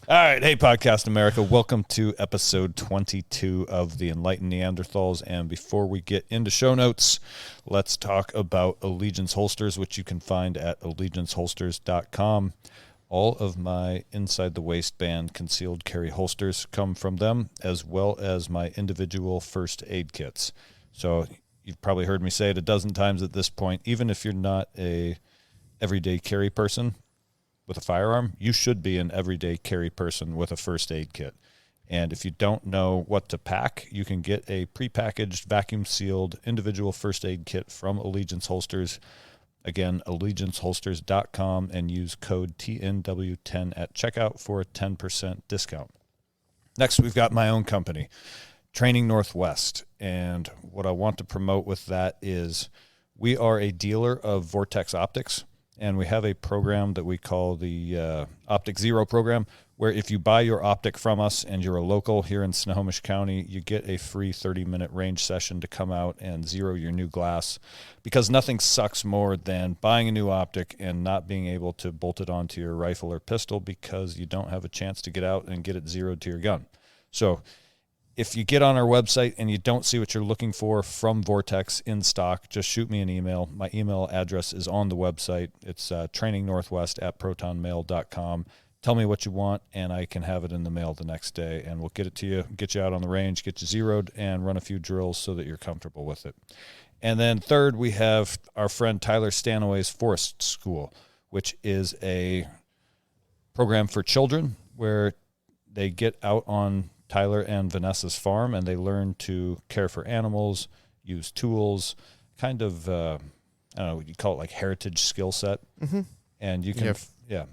All right. Hey, Podcast America. Welcome to episode 22 of the Enlightened Neanderthals. And before we get into show notes, let's talk about Allegiance Holsters, which you can find at allegianceholsters.com. All of my Inside the Waistband concealed carry holsters come from them, as well as my individual first aid kits. So you've probably heard me say it a dozen times at this point. Even if you're not a everyday carry person with a firearm, you should be an everyday carry person with a first aid kit. And if you don't know what to pack, you can get a prepackaged, vacuum-sealed individual first aid kit from Allegiance Holsters. Again, allegianceholsters.com, and use code TNW10 at checkout for a 10% discount. Next, we've got my own company, Training Northwest. And what I want to promote with that is we are a dealer of Vortex optics. And we have a program that we call the Optic Zero program, where if you buy your optic from us and you're a local here in Snohomish County, you get a free 30-minute range session to come out and zero your new glass, because nothing sucks more than buying a new optic and not being able to bolt it onto your rifle or pistol because you don't have a chance to get out and get it zeroed to your gun. So if you get on our website and you don't see what you're looking for from Vortex in stock, just shoot me an email. My email address is on the website. It's trainingnorthwest@protonmail.com. Tell me what you want, and I can have it in the mail the next day, and we'll get it to you, get you out on the range, get you zeroed, and run a few drills so that you're comfortable with it. And then third, we have our friend Tyler Stanaway's Forest School, which is a program for children where they get out on Tyler and Vanessa's farm, and they learn to care for animals, use tools, kind of, I don't know, you call it like heritage skill set. Mm-hmm. And you can,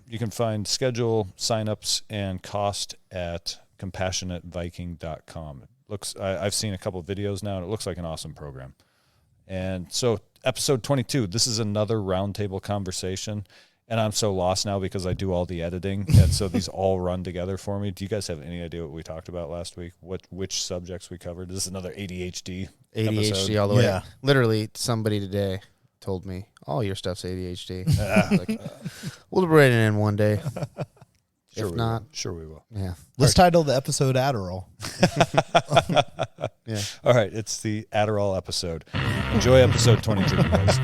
you can find schedule, signups, and cost at compassionateviking.com. It looks, I've seen a couple of videos now, and it looks like an awesome program. And so episode 22, this is another roundtable conversation. And I'm so lost now because I do all the editing, and so these all run together for me. Do you guys have any idea what we talked about last week? Which subjects we covered? This is another ADHD episode. All the way. Literally, somebody today told me, all your stuff's ADHD. Like, we'll bring it in one day. Sure, if not, sure we will. Yeah. Let's title the episode Adderall. Yeah. All right, it's the Adderall episode. Enjoy episode 22, guys.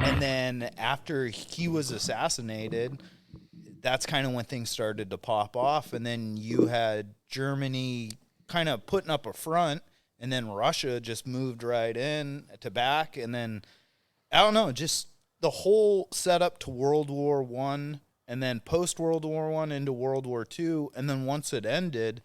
And then after he was assassinated, that's kind of when things started to pop off. And then you had Germany kind of putting up a front, and then Russia just moved right in to back. And then, I don't know, just the whole setup to World War I, and then post-World War I into World War II. And then once it ended,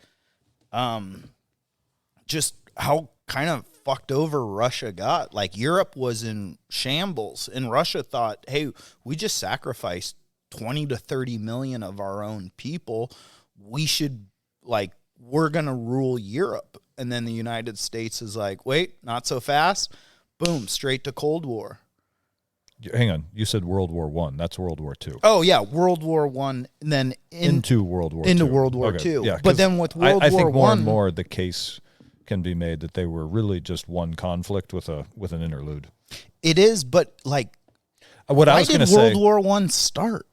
just how kind of fucked over Russia got. Like, Europe was in shambles, and Russia thought, hey, we just sacrificed 20 to 30 million of our own people. We should, like, we're going to rule Europe. And then the United States is like, wait, not so fast. Boom, straight to Cold War. Hang on. You said World War I. That's World War II. Oh, yeah, World War I, and then into World War into II. World War Okay. II. Yeah, but then with World War I think more and more the case can be made that they were really just one conflict with an interlude. It is, but like, what I was going to say, World War I start?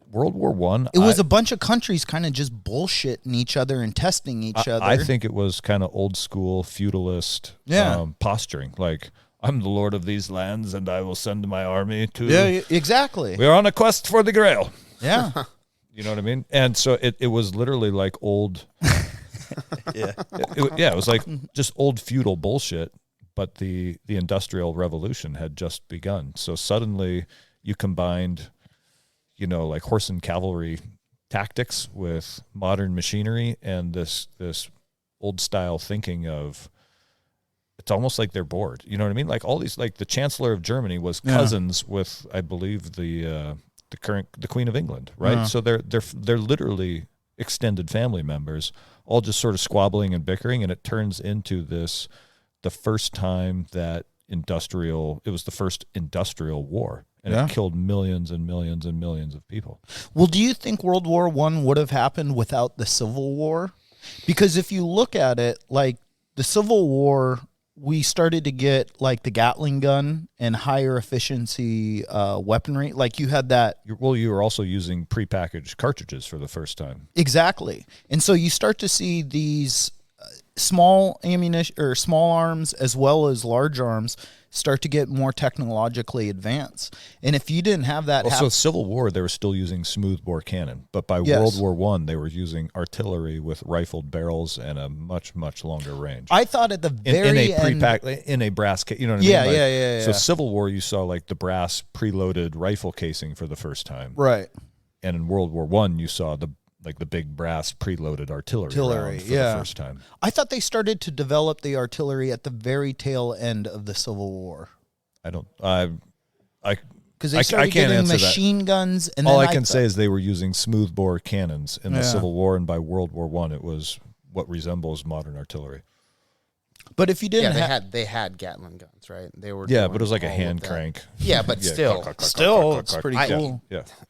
World War I. It was a bunch of countries kind of just bullshitting each other and testing each other. I think it was kind of old school feudalist posturing. Like, I'm the lord of these lands, and I will send my army to. Yeah, exactly. We're on a quest for the Grail. Yeah, you know what I mean. And so it was literally like old. It was like just old feudal bullshit. But the Industrial Revolution had just begun. So suddenly you combined, like horse and cavalry tactics with modern machinery and this old style thinking of. It's almost like they're bored. You know what I mean? Like all these, like the Chancellor of Germany was cousins with, I believe, the Queen of England, right? So they're literally extended family members, all just sort of squabbling and bickering, and it turns into the first time that it was the first industrial war, and it killed millions and millions and millions of people. Well, do you think World War I would have happened without the Civil War? Because if you look at it, like the Civil War we started to get like the Gatling gun and higher efficiency weaponry. Like you had that. You were also using prepackaged cartridges for the first time. Exactly. And so you start to see these small ammunition or small arms as well as large arms start to get more technologically advanced. And if you didn't have that Also, Civil War, they were still using smoothbore cannon, but by World War I, they were using artillery with rifled barrels and a much, much longer range. I thought at the very end, in a brass case, you know what I Yeah, mean? Like, yeah. So Civil War, you saw like the brass preloaded rifle casing for the first time, right. and in World War I, you saw the big brass preloaded artiillery round for the first time. I thought they started to develop the artillery at the very tail end of the Civil War. Because they started getting machine guns, and all then I can say is they were using smoothbore cannons in the Civil War, and by World War I, it was what resembles modern artillery. But if you didn't, they had Gatling guns, right? They were but it was like a hand crank. Yeah, but still, it's pretty cool.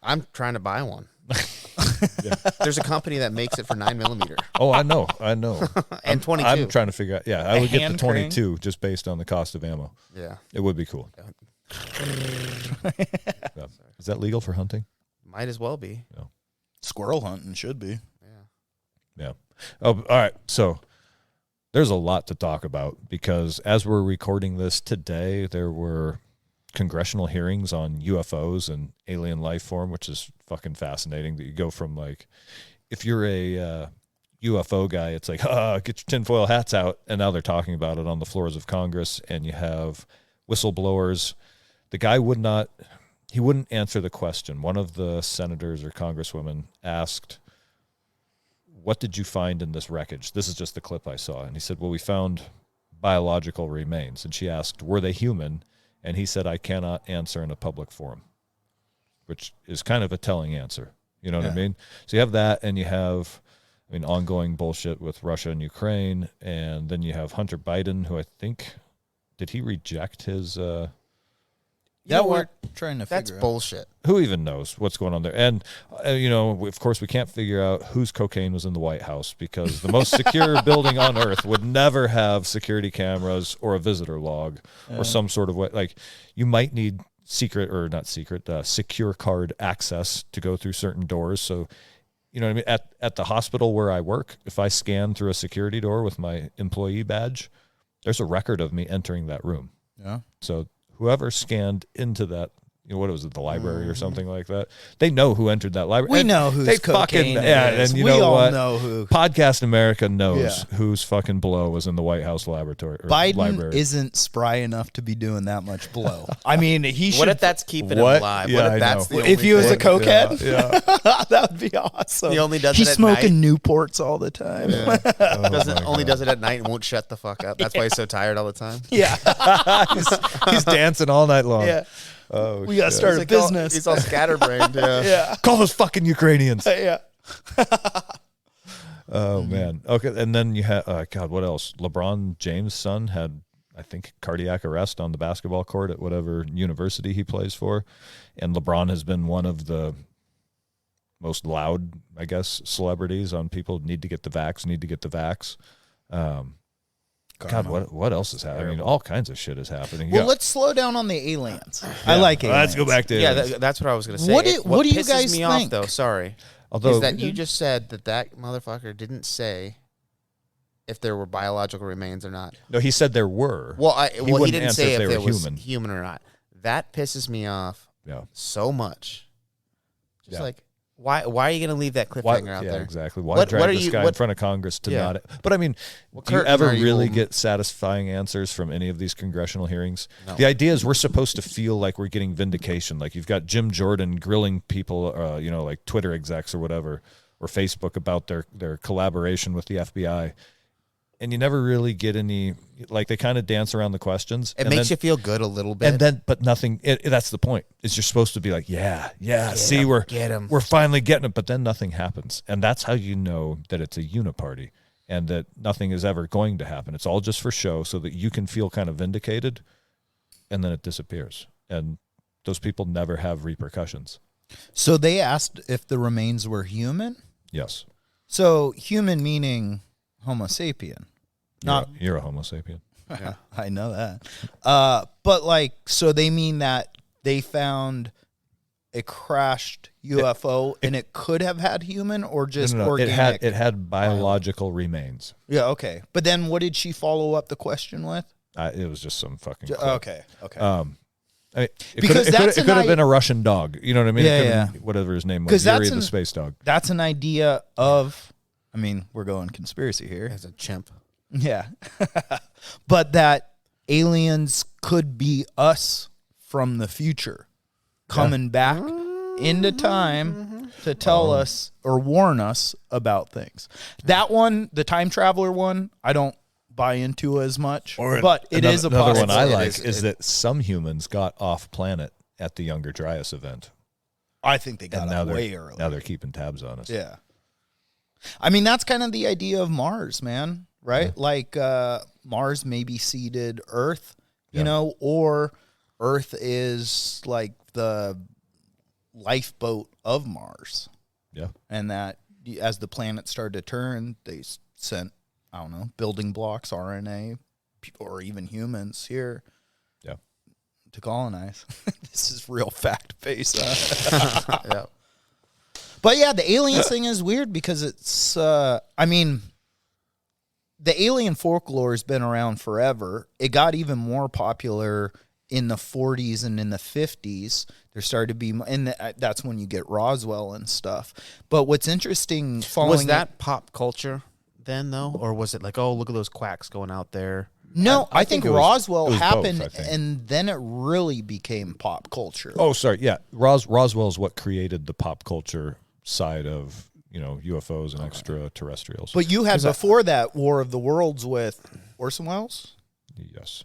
I'm trying to buy one. There's a company that makes it for 9mm. Oh, I know. And 22. I'm trying to figure out. Yeah, I would get the 22 crank? just based on the cost of ammo. Yeah, it would be cool. Yeah. Is that legal for hunting? Might as well be. Yeah. Squirrel hunting should be. Yeah. Oh, all right. So there's a lot to talk about because as we're recording this today, there were congressional hearings on UFOs and alien life form, which is fucking fascinating that you go from like, if you're a UFO guy, it's like, get your tinfoil hats out. And now they're talking about it on the floors of Congress, and you have whistleblowers. The guy wouldn't answer the question. One of the senators or congresswomen asked, what did you find in this wreckage? This is just the clip I saw. And he said, well, we found biological remains. And she asked, were they human? And he said, I cannot answer in a public forum, which is kind of a telling answer. You know what I mean? So you have that, and you have, ongoing bullshit with Russia and Ukraine. And then you have Hunter Biden, who I think, did he reject his... we're trying to figure out. That's bullshit. Who even knows what's going on there? And, of course, we can't figure out whose cocaine was in the White House because the most secure building on earth would never have security cameras or a visitor log or some sort of way. Like, you might need secure card access to go through certain doors. So, you know what I mean? At the hospital where I work, if I scan through a security door with my employee badge, there's a record of me entering that room. Yeah. So whoever scanned into that, what was it, the library or something like that? They know who entered that library. We know who's cocaine is. And we all know who. Podcast America knows whose fucking blow was in the White House laboratory. Biden library. Isn't spry enough to be doing that much blow. He should. What if that's keeping him alive? Yeah, what if that's the if he was a cokehead? Yeah. That would be awesome. He only does He's it at smoking night. Newports all the time. Yeah. Does it at night and won't shut the fuck up. That's why he's so tired all the time. Yeah. he's dancing all night long. Yeah. Oh, we got to start a business. He's all scatterbrained. Yeah. Call those fucking Ukrainians. Yeah. Oh, man. Okay. And then you had, what else? LeBron James' son had, I think, cardiac arrest on the basketball court at whatever university he plays for. And LeBron has been one of the most loud, I guess, celebrities on people need to get the vax. God, what else is happening? All kinds of shit is happening. Well, let's slow down on the aliens. I like aliens. Let's go back to aliens. That's what I was going to say. What do you pisses guys me think? off, though, sorry, is that you just said that motherfucker didn't say if there were biological remains or not. No, he said there were. Well, he didn't say if they it were was human or not. That pisses me off so much. Just like, why are you going to leave that cliffhanger out there? Exactly. Why drag this guy in front of Congress to not... But, do you ever really get satisfying answers from any of these congressional hearings? No. The idea is we're supposed to feel like we're getting vindication. Like you've got Jim Jordan grilling people, like Twitter execs or whatever, or Facebook about their collaboration with the FBI. And you never really get any, like they kind of dance around the questions. It makes you feel good a little bit. But nothing, that's the point, is you're supposed to be like, see, we're finally getting it, but then nothing happens. And that's how you know that it's a uniparty and that nothing is ever going to happen. It's all just for show so that you can feel kind of vindicated, and then it disappears. And those people never have repercussions. So they asked if the remains were human? Yes. So human meaning... Homo sapien. You're a Homo sapien. Yeah. I know that. But like, so they mean that they found a crashed UFO and it could have had human or just organic? It had biological remains. Yeah, okay. But then what did she follow up the question with? It was just some fucking clip. Okay. I mean, Because it could have been a Russian dog. You know what I mean? Yeah, It could've yeah. been whatever his name was. Yuri the space dog. That's an idea of, I mean, we're going conspiracy here. As a chimp. Yeah. But that aliens could be us from the future coming back into time to tell us or warn us about things. That one, the time traveler one, I don't buy into as much, but it is a another one possibility. I like is that some humans got off planet at the Younger Dryas event. I think they got And out way early. Now they're keeping tabs on us. Yeah. I mean, that's kind of the idea of Mars, man, right? Yeah. Like Mars maybe seeded Earth, you Yeah. know, or Earth is like the lifeboat of Mars. Yeah. And that as the planet started to turn, they sent, I don't know, building blocks, RNA, or even humans here. Yeah. To colonize. This is real fact-based. Yeah. But yeah, the aliens thing is weird because it's, I mean, the alien folklore has been around forever. It got even more popular in the 40s and in the 50s. There started to be, and that's when you get Roswell and stuff. But what's interesting, Was that pop culture then, though? Or was it like, oh, look at those quacks going out there? No, I think it was- Roswell it was happened, both, I think. and then it really became pop culture. Oh, sorry. Yeah. Roswell is what created the pop culture side of, UFOs and extraterrestrials. But you had before that War of the Worlds with Orson Welles. Yes.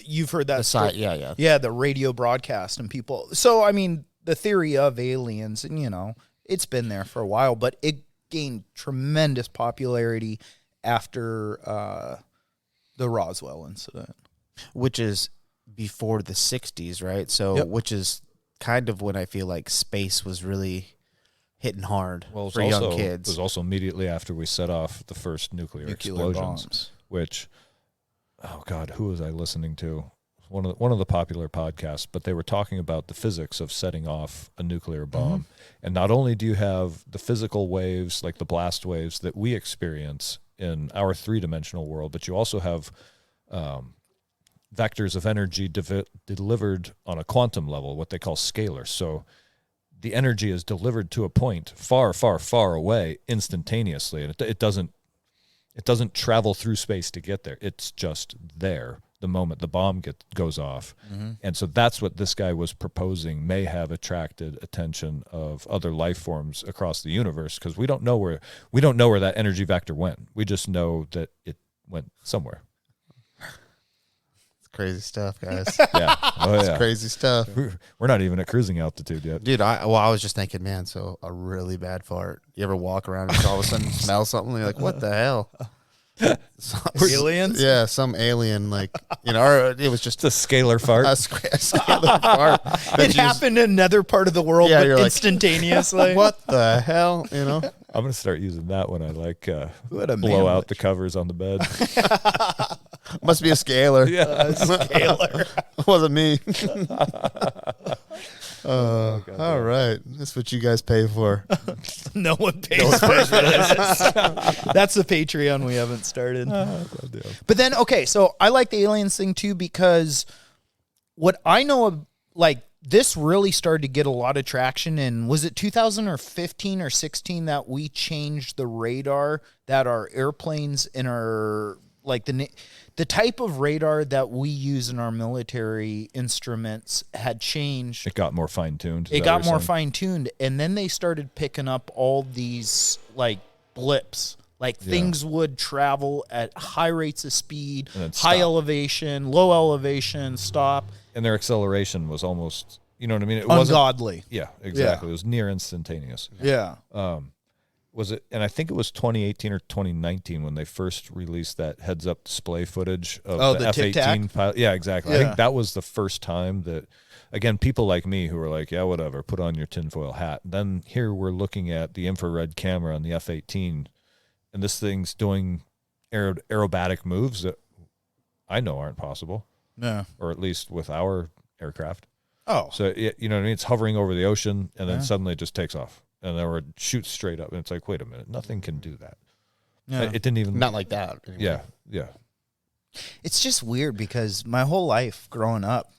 You've heard that The story? side, yeah. Yeah, the radio broadcast and people. So, I mean, the theory of aliens, and, it's been there for a while, but it gained tremendous popularity after the Roswell incident. Which is before the 60s, right? So, Yep. which is kind of when I feel like space was really hitting hard Well, for young kids. It was also immediately after we set off the first nuclear explosions, bombs. which, oh God, who was I listening to? One of the popular podcasts, but they were talking about the physics of setting off a nuclear bomb. And not only do you have the physical waves, like the blast waves that we experience in our three-dimensional world, but you also have vectors of energy delivered on a quantum level, what they call scalar. So the energy is delivered to a point far, far, far away instantaneously, and it doesn't travel through space to get there. It's just there the moment the bomb goes off. And so that's what this guy was proposing may have attracted attention of other life forms across the universe, because we don't know where that energy vector went. We just know that it went somewhere. It's crazy stuff, guys. Yeah. Oh, yeah. Crazy stuff. We're not even at cruising altitude yet. Dude, I was just thinking, man, so a really bad fart. You ever walk around and all of a sudden smell something? And you're like, what the hell? Aliens? Yeah, some alien, like, or it was just It's a scalar fart. a scalar fart. It happened in another part of the world, Yeah, but you're like, instantaneously. What the hell? I'm going to start using that when I What a blow out manwich. the covers on the bed. Must be a scalar. Scalar. Wasn't me. All right. That's what you guys pay for. No one pays for this. That's the Patreon we haven't started. But then, okay, so I like the aliens thing too, because what I know of, like, this really started to get a lot of traction in, was it 2015 or 16 that we changed the radar that our airplanes and our, like, the type of radar that we use in our military instruments had changed. It got more fine-tuned. It got more fine-tuned, and then they started picking up all these, like, blips. Like, things would travel at high rates of speed, And then high stop. elevation, low elevation, stop. And their acceleration was almost, you know what I mean? It wasn't. Ungodly. Yeah, exactly. It was near instantaneous. Yeah. Was it? And I think it was 2018 or 2019 when they first released that heads-up display footage of the Tic Tac? F-18 pilot. Yeah, exactly. I Yeah. think that was the first time that, again, people like me who were like, yeah, whatever, put on your tinfoil hat. Then here we're looking at the infrared camera on the F-18, and this thing's doing aerobatic moves that I know aren't possible. Yeah. Or at least with our aircraft. Oh. So, you know what I mean? It's hovering over the ocean, and then suddenly it just takes off. And then it shoots straight up. And it's like, wait a minute. Nothing can do that. Yeah. It didn't even... Not like that. Anyway. Yeah, yeah. It's just weird because my whole life growing up,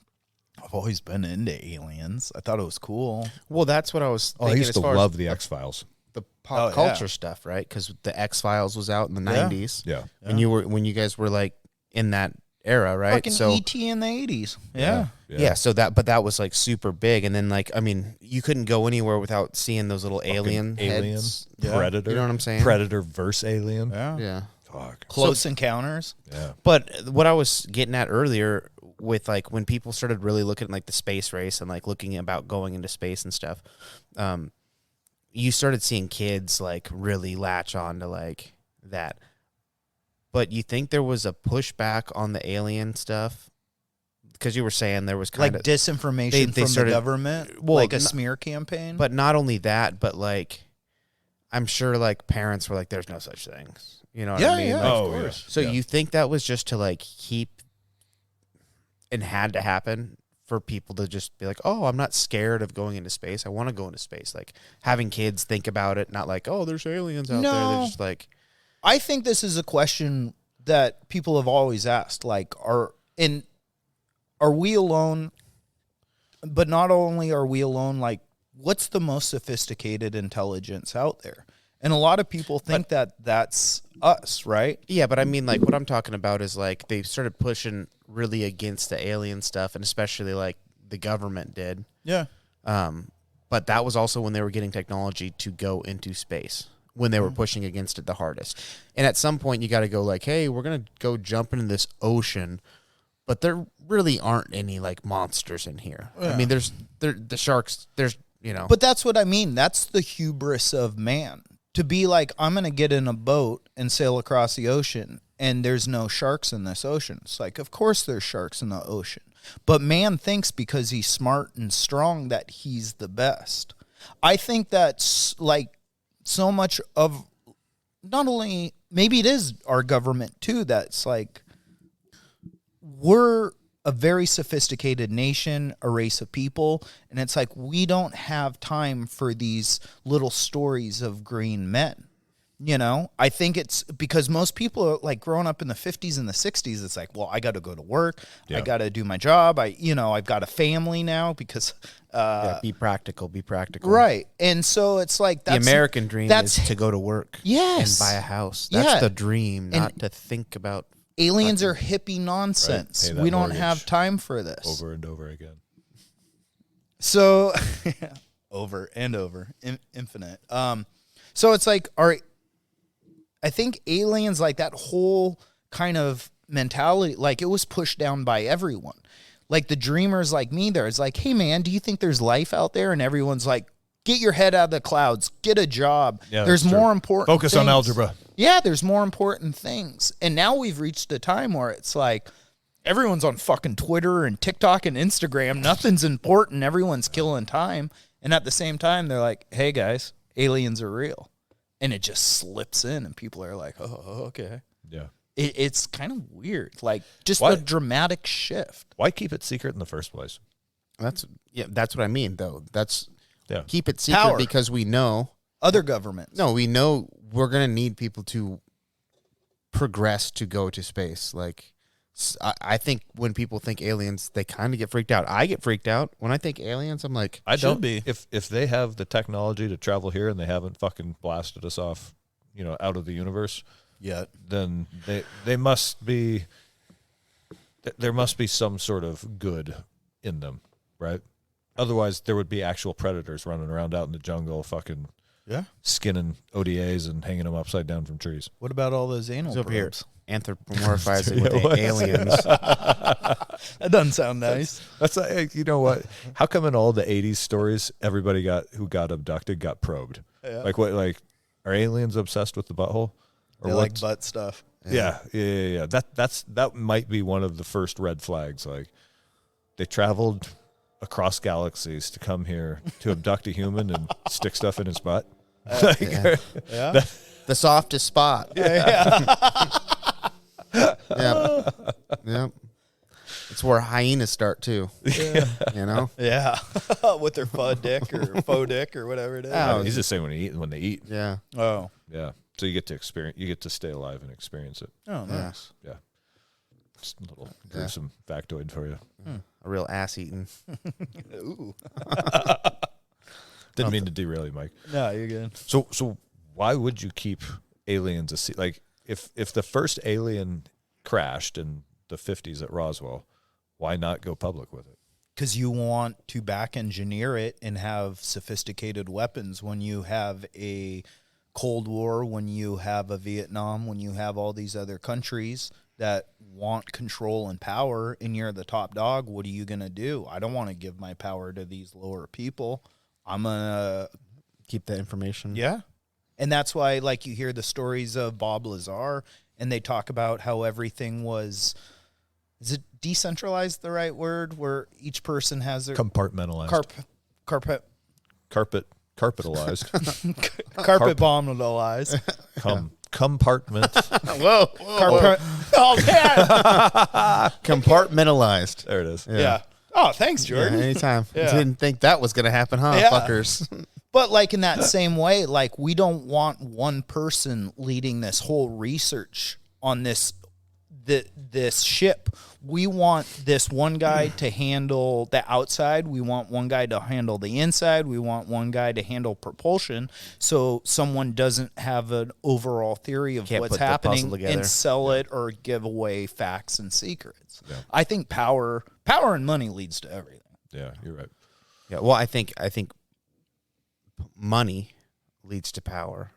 I've always been into aliens. I thought it was cool. Well, that's what I was thinking. I used as to far as love the X-Files. the pop Oh, culture yeah. stuff, right? Because the X-Files was out in the Yeah. 90s. Yeah. And when you guys were like in that era, right? Fucking E.T. in the 80s. Yeah. Yeah, so that was like super big, and then like I mean, you couldn't go anywhere without seeing those little alien heads. Predator. You know what I'm saying? Predator versus Alien. Yeah. Yeah. Fuck. Close Encounters. Yeah. But what I was getting at earlier with like when people started really looking at like the space race and like looking about going into space and stuff, you started seeing kids like really latch on to like that. But you think there was a pushback on the alien stuff? Because you were saying there was kind Like of disinformation they from started- the government? well, like a n- smear campaign? But not only that, but like I'm sure like parents were like, "There's no such things." You know what I mean? yeah. Like, Oh, of course. yeah. so you think that was just to like keep and had to happen for people to just be like, "Oh, I'm not scared of going into space. I want to go into space." Like having kids think about it, not like, "Oh, there's aliens out there." No. They're just like, I think this is a question that people have always asked. Like, are we alone? But not only are we alone, like, what's the most sophisticated intelligence out there? And a lot of people think that that's us, right? yeah, but I mean, like, what I'm talking about is like they started pushing really against the alien stuff, and especially like the government did. Yeah. But that was also when they were getting technology to go into space, when they were pushing against it the hardest. And at some point, you got to go like, hey, we're going to go jump into this ocean, but there really aren't any like monsters in here. I mean, there's the sharks, there's, you know. But that's what I mean. That's the hubris of man. To be like, I'm going to get in a boat and sail across the ocean, and there's no sharks in this ocean. It's like, of course there's sharks in the ocean. But man thinks because he's smart and strong that he's the best. I think that's like so much of not only, maybe it is our government too, that's like, we're a very sophisticated nation, a race of people, and it's like we don't have time for these little stories of green men. You know, I think it's because most people are like growing up in the 50s and the 60s. It's like, well, I got to go to work. Yeah. I got to do my job. I've got a family now because, Yeah, be practical. right. And so it's like The American dream is to go to work Yes. and buy a house. That's Yeah. the dream, not And- to think about. aliens are hippie nonsense. Pay that We don't mortgage have time for this. Over and over again. So over and over, infinite. So it's like, all right, I think aliens, like that whole kind of mentality, like it was pushed down by everyone. Like the dreamers like me there, it's like, hey man, do you think there's life out there? And everyone's like, get your head out of the clouds, get a job. Yeah, There's that's true. more important Focus on things. algebra. Yeah, there's more important things. And now we've reached a time where it's like, everyone's on fucking Twitter and TikTok and Instagram. Nothing's important. Everyone's killing time. And at the same time, they're like, hey guys, aliens are real. And it just slips in and people are like, oh, okay. Yeah. It's kind of weird. Like just Why- the dramatic shift. Why keep it secret in the first place? That's what I mean though. That's Yeah. keep it secret Power. because we know. Other governments. No, we know we're gonna need people to progress to go to space. Like, I think when people think aliens, they kind of get freaked out. I get freaked out when I think aliens. I'm like, I Should don't. be. If they have the technology to travel here and they haven't fucking blasted us off, out of the universe, Yet. then they must be. There must be some sort of good in them, right? Otherwise, there would be actual predators running around out in the jungle, fucking Yeah. skinning ODAs and hanging them upside down from trees. What about all those anal He's over here probes? anthropomorphizing with what? aliens. That doesn't sound nice. That's like, you know what? How come in all the '80s stories, everybody who got abducted got probed? Yeah. Like what? Like are aliens obsessed with the butthole? They like what's- butt stuff. Yeah. That might be one of the first red flags. Like they traveled across galaxies to come here to abduct a human and stick stuff in his butt. Yeah. Yeah. The softest spot. Yeah. Yep. It's where hyenas start too. Yeah. You know? Yeah. With their faux dick or whatever it is. Oh, He's just saying when they eat. Yeah. Oh. Yeah. So you get to stay alive and experience it. Oh, nice. Yeah. Just a little gruesome factoid for you. A real ass eating. Ooh. Didn't mean to derail you, Mike. No, you're good. So why would you keep aliens like if the first alien crashed in the 50s at Roswell, why not go public with it? Because you want to back engineer it and have sophisticated weapons when you have a Cold War, when you have a Vietnam, when you have all these other countries that want control and power, and you're the top dog. What are you going to do? I don't want to give my power to these lower people. I'm going to Keep that information. Yeah. And that's why, like, you hear the stories of Bob Lazar, and they talk about how everything was, is it decentralized the right word? Where each person has their Compartmentalized. carpet Carpetalized. bombalized. Compartment. Whoa. Oh, man. Compartmentalized. There it is. Yeah. Oh, thanks, Yeah, Jordan. anytime. Yeah. Didn't think that was going to happen, huh, Yeah. fuckers? But like in that same way, like we don't want one person leading this whole research on this ship. We want this one guy to handle the outside. We want one guy to handle the inside. We want one guy to handle propulsion, so someone doesn't have an overall theory of Can't what's put the puzzle happening together. and sell it or give away facts and secrets. Yeah. I think power and money leads to everything. Yeah, you're right. Yeah. Well, I think money leads to power,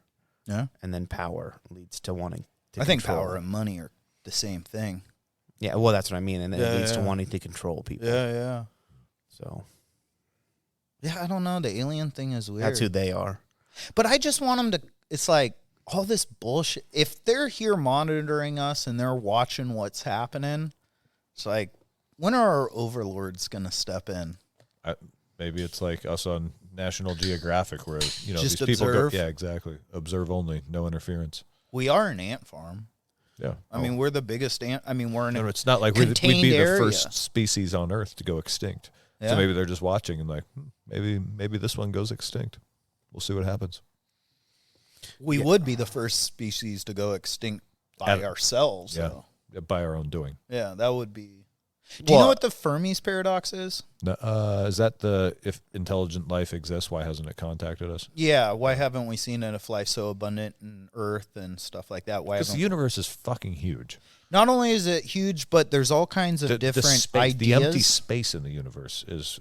Yeah, and then power leads to wanting to I think control. power and money are the same thing. Yeah, well, that's what I mean, and then Yeah, it leads to yeah. wanting to control people. Yeah. So Yeah, I don't know. The alien thing is weird. that's who they are. But I just want them to, it's like all this bullshit. If they're here monitoring us and they're watching what's happening, it's like, when are our overlords going to step in? Maybe it's like us on National Geographic where, you know, Just these people go, observe? yeah, exactly. Observe only, no interference. We are an ant farm. Yeah. I mean, we're the biggest ant. I mean, we're in No, a it's not like we'd be contained the area. first species on Earth to go extinct. Yeah. So maybe they're just watching and like, maybe this one goes extinct. We'll see what happens. We would be the first species to go extinct by At- ourselves. Yeah. So. By our own doing. Yeah, that would be. Do you know what the Fermi's paradox is? No, is that if intelligent life exists, why hasn't it contacted us? Yeah, why haven't we seen it if life's so abundant in Earth and stuff like that? Why Because haven't the universe is fucking huge. Not only is it huge, but there's all kinds of different space, ideas. the empty space in the universe is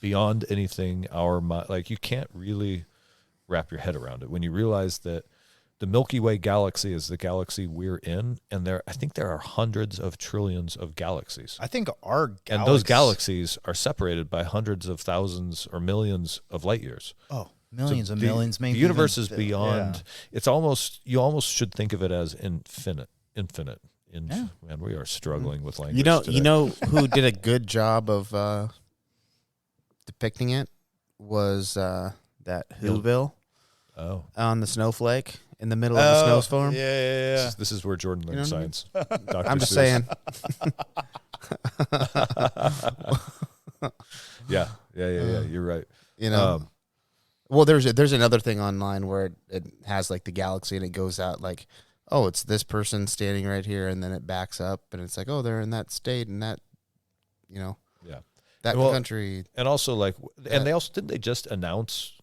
beyond anything like you can't really wrap your head around it when you realize that the Milky Way galaxy is the galaxy we're in, and I think there are hundreds of trillions of galaxies. I think our galaxy, And those galaxies are separated by hundreds of thousands or millions of light years. millions So and the- millions, maybe the universe even is beyond. It's you almost should think of it as infinite. Yeah. Man, we are struggling with language. You know who did a good job of depicting it was that Whoville Oh, on the snowflake in the middle of the snowstorm. Yeah. this is where Jordan learned You know what I science. Dr. I'm just Seuss. saying. Yeah. You're right. You know. Well, there's another thing online where it has like the galaxy and it goes out like, oh, it's this person standing right here, and then it backs up and it's like, oh, they're in that state and that, Yeah. that Well, country. And also, and they also didn't they just announce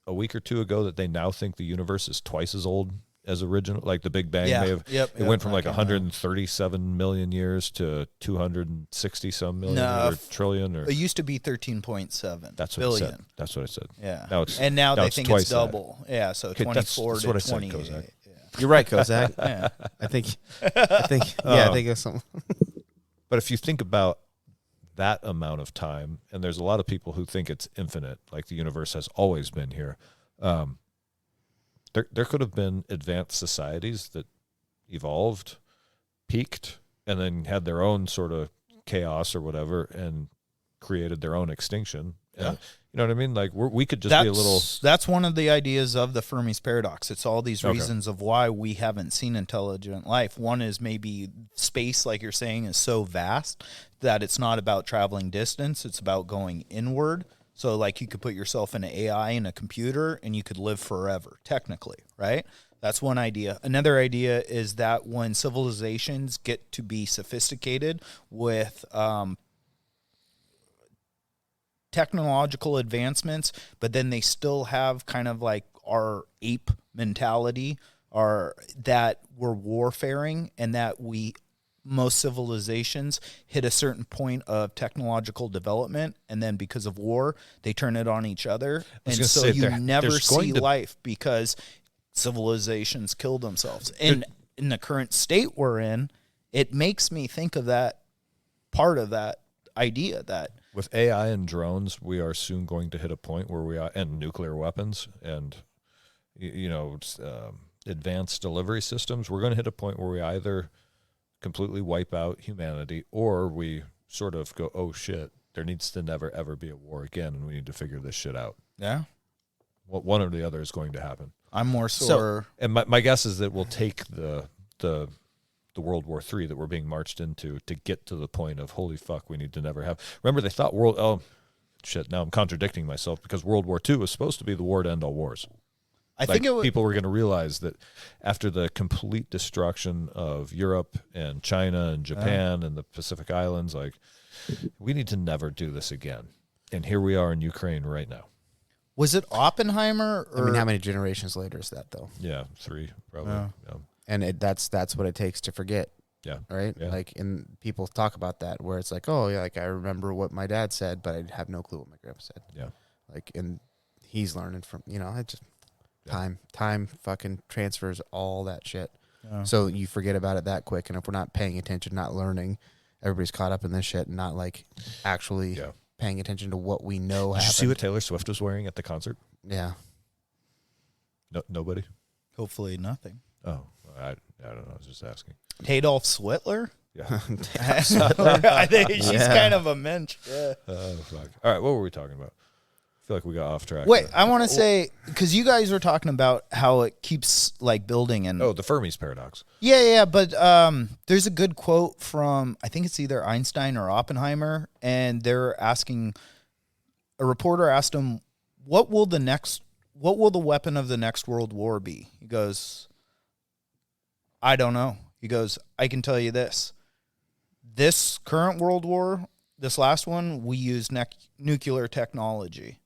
a week or two ago that they now think the universe is twice as old as original? Like the Big Bang may have. Yep. It went from like 137 million years to 260 some million No, or trillion or. It used to be 13.7 That's what billion. it said. That's what I said. Yeah. Now it's and now they it's think twice it's that. double. Yeah, so Okay, 24 that's to what I said, 28. Kozak. You're right, Kozak. Yeah. I think I think it's something. But if you think about that amount of time, and there's a lot of people who think it's infinite, like the universe has always been here. There could have been advanced societies that evolved, peaked, and then had their own sort of chaos or whatever, and created their own extinction. Yeah. You know what I mean? Like we could just be a little. That's one of the ideas of the Fermi's paradox. It's all these reasons of why we haven't seen intelligent life. One is maybe space, like you're saying, is so vast that it's not about traveling distance. It's about going inward. So like you could put yourself in an AI in a computer and you could live forever, technically, right? That's one idea. Another idea is that when civilizations get to be sophisticated with technological advancements, but then they still have kind of like our ape mentality, or that we're warfaring, and that most civilizations hit a certain point of technological development, and then because of war, they turn it on each other, and so you never see life because civilizations kill themselves. And in the current state we're in, it makes me think of that part of that idea that with AI and drones, we are soon going to hit a point where we are, and nuclear weapons and, advanced delivery systems, we're going to hit a point where we either completely wipe out humanity or we sort of go, oh, shit, there needs to never, ever be a war again, and we need to figure this shit out. Yeah. One or the other is going to happen. I'm more sore. And my guess is that we'll take the World War III that we're being marched into to get to the point of, holy fuck, we need to never have. Remember, they thought now I'm contradicting myself, because World War II was supposed to be the war to end all wars. I think people were going to realize that after the complete destruction of Europe and China and Japan and the Pacific Islands, like, we need to never do this again. And here we are in Ukraine right now. Was it Oppenheimer? I mean, how many generations later is that, though? Yeah, 3, probably. Yeah. Yeah. And that's what it takes to forget. Yeah. Right? Yeah. Like, and people talk about that, where it's like, oh, yeah, like, I remember what my dad said, but I have no clue what my grandpa said. Yeah. Like, and he's learning from, it just, time fucking transfers all that shit. Yeah. So you forget about it that quick. And if we're not paying attention, not learning, everybody's caught up in this shit and not, like, actually paying attention to what we know happened. Did you see what Taylor Swift was wearing at the concert? Yeah. No, nobody? Hopefully nothing. Oh, I don't know. I was just asking. Adolf Switler? Yeah. I think she's kind of a mensch. Yeah. Oh, fuck. All right, what were we talking about? I feel like we got off track. Wait, I want to say, because you guys were talking about how it keeps like building and the Fermi's paradox. Yeah, but there's a good quote from, I think it's either Einstein or Oppenheimer, and they're asking, a reporter asked him, what will the weapon of the next world war be? He goes, I don't know. He goes, I can tell you this. This current world war, this last one, we use nuclear technology.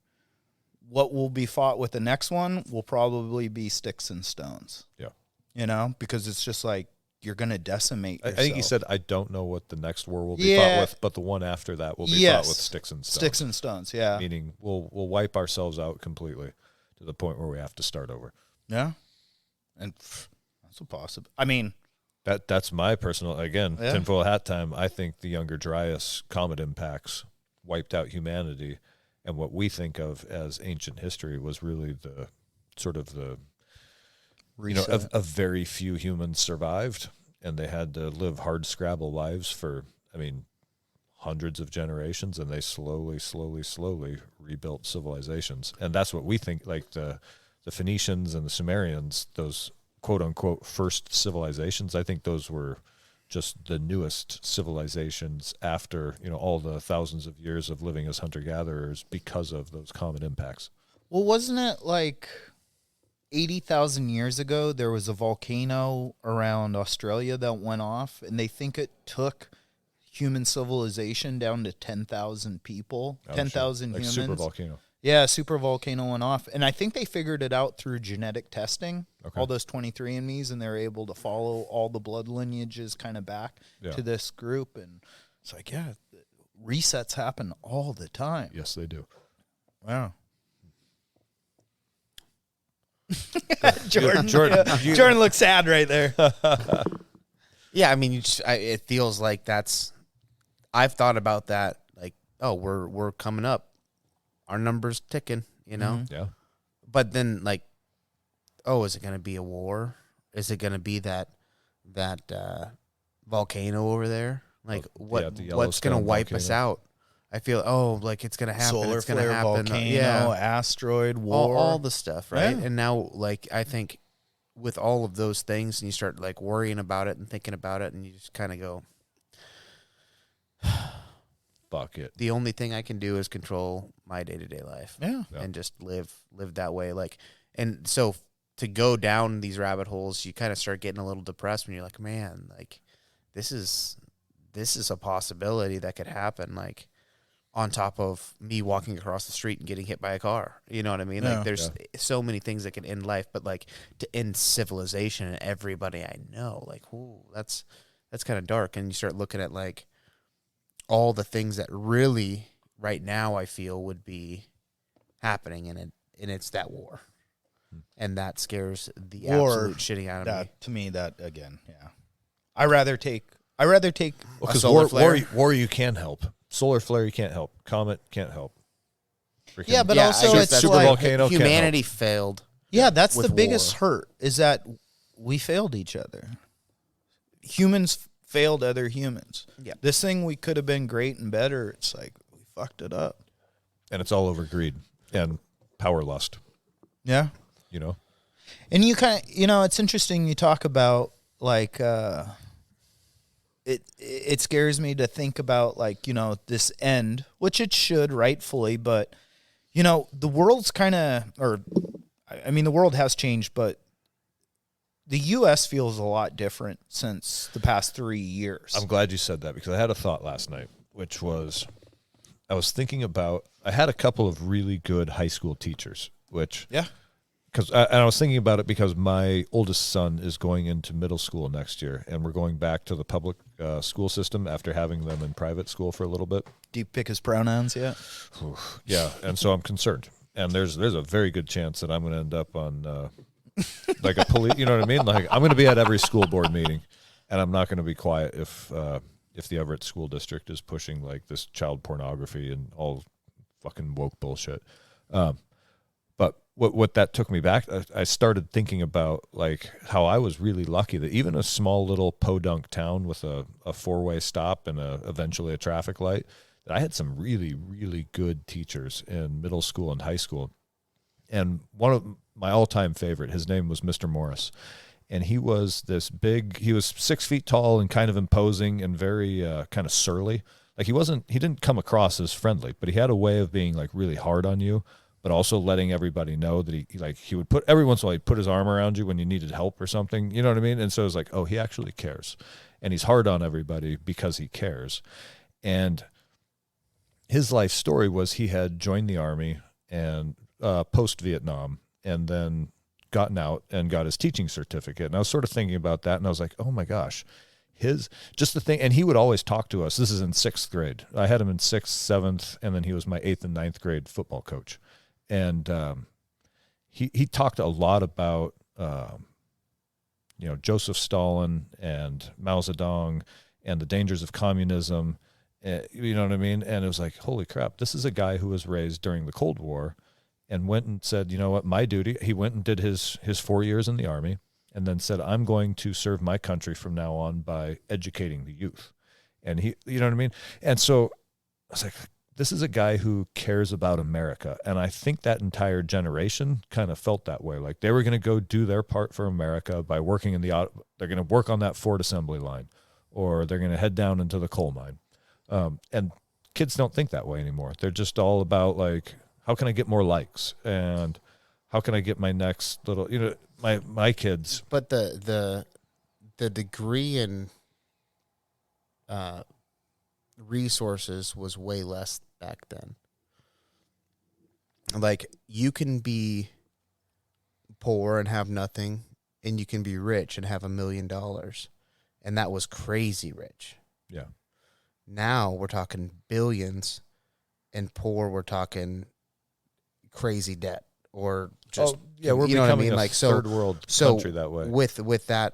What will be fought with the next one will probably be sticks and stones. Yeah. Because it's just like you're going to decimate yourself. I think he said, I don't know what the next war will be fought with, but the one after that will be fought with sticks and stones. Sticks and stones, yeah. Meaning we'll wipe ourselves out completely to the point where we have to start over. Yeah. And that's a possible. I mean, that's my personal, again, tinfoil hat time. I think the Younger Dryas comet impacts wiped out humanity. And what we think of as ancient history was really the sort of the, a very few humans survived, and they had to live hard scrabble lives for, hundreds of generations, and they slowly rebuilt civilizations. And that's what we think, like the Phoenicians and the Sumerians, those quote unquote first civilizations, I think those were just the newest civilizations after, all the thousands of years of living as hunter-gatherers because of those comet impacts. Well, wasn't it like 80,000 years ago, there was a volcano around Australia that went off, and they think it took human civilization down to 10,000 people, 10,000 humans. Super volcano. Yeah, super volcano went off. And I think they figured it out through genetic testing, all those 23andMes, and they're able to follow all the blood lineages kind of back to this group. And it's like, resets happen all the time. Yes, they do. Wow. Jordan looks sad right there. Yeah, it feels like I've thought about that. Like, oh, we're coming up. Our number's ticking, Mm-hmm. Yeah. But then, like, oh, is it going to be a war? Is it going to be that volcano over there? Like, what's going to wipe us out? I feel like it's gonna happen. Solar it's gonna flare, happen. volcano, asteroid, war. all the stuff, right? Yeah. And now, like, I think with all of those things, and you start like worrying about it and thinking about it, and you just kind of go, Fuck it. the only thing I can do is control my day-to-day life. Yeah. And just live that way. Like, and so to go down these rabbit holes, you kind of start getting a little depressed when you're like, man, like this is a possibility that could happen. Like, on top of me walking across the street and getting hit by a car, you know what I mean? Yeah. Like, there's so many things that can end life, but like to end civilization and everybody I know, like, ooh, that's kind of dark. And you start looking at like all the things that really right now I feel would be happening, and it's that war. And that scares the absolute shitting out of me. To me, that again, yeah. I rather take Because solar flare. war you can help. Solar flare you can't help. Comet can't help. Freaking Yeah, but I also guess it's that's super like, volcano can't humanity failed. Yeah, that's with the biggest war. hurt is that we failed each other. Humans failed other humans. Yeah. This thing we could have been great and better. It's like we fucked it up. and it's all over greed and power lust. Yeah. You know. And you kind of, it's interesting you talk about like it scares me to think about like, this end, which it should rightfully, but the world's kind of the world has changed, but the US feels a lot different since the past 3 years. I'm glad you said that because I had a thought last night, which was I was thinking about I had a couple of really good high school teachers, which Yeah. and I was thinking about it because my oldest son is going into middle school next year, and we're going back to the public school system after having them in private school for a little bit. Do you pick his pronouns yet? Yeah, and so I'm concerned. And there's a very good chance that I'm going to end up on like a police. You know what I mean? Like I'm going to be at every school board meeting, and I'm not going to be quiet if the Everett School District is pushing like this child pornography and all fucking woke bullshit. But what that took me back, I started thinking about like how I was really lucky that even a small little podunk town with a four-way stop and eventually a traffic light, that I had some really, really good teachers in middle school and high school. And one of my all-time favorite, his name was Mr. Morris. And he was he was 6 feet tall and kind of imposing and very kind of surly. Like he didn't come across as friendly, but he had a way of being like really hard on you, but also letting everybody know that he would put every once in a while he'd put his arm around you when you needed help or something. You know what I mean? And so it was like, oh, he actually cares. And he's hard on everybody because he cares. And his life story was he had joined the Army and post-Vietnam and then gotten out and got his teaching certificate. And I was sort of thinking about that, and I was like, oh my gosh, just the thing. And he would always talk to us. This is in 6th grade. I had him in 6th, 7th, and then he was my 8th and 9th grade football coach. And he talked a lot about Joseph Stalin and Mao Zedong and the dangers of communism. You know what I mean? And it was like, holy crap, this is a guy who was raised during the Cold War and went and said, you know what, my duty, he went and did his 4 years in the Army and then said, I'm going to serve my country from now on by educating the youth. And he, you know what I mean? And so I was like, this is a guy who cares about America. And I think that entire generation kind of felt that way. Like they were going to go do their part for America by working they're going to work on that Ford assembly line, or they're going to head down into the coal mine. And kids don't think that way anymore. They're just all about like, how can I get more likes? And how can I get my next little, my kids. But the degree and resources was way less back then. Like you can be poor and have nothing, and you can be rich and have $1 million, and that was crazy rich. Yeah. Now we're talking billions, and poor we're talking crazy debt or just we're you know what I becoming mean? a Like third world country that way. With that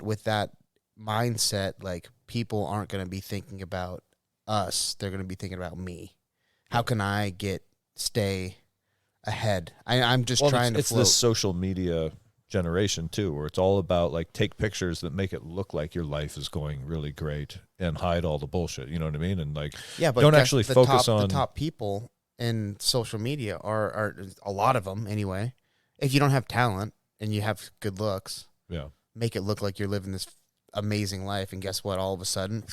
mindset, like people aren't going to be thinking about us; they're going to be thinking about me. How can I stay ahead? I'm just trying to. It's float. this social media generation too, where it's all about like take pictures that make it look like your life is going really great and hide all the bullshit. You know what I mean? And like, Yeah, but don't guess actually the focus top, on the top people in social media are a lot of them anyway. If you don't have talent and you have good looks, yeah. make it look like you're living this amazing life, and guess what? All of a sudden,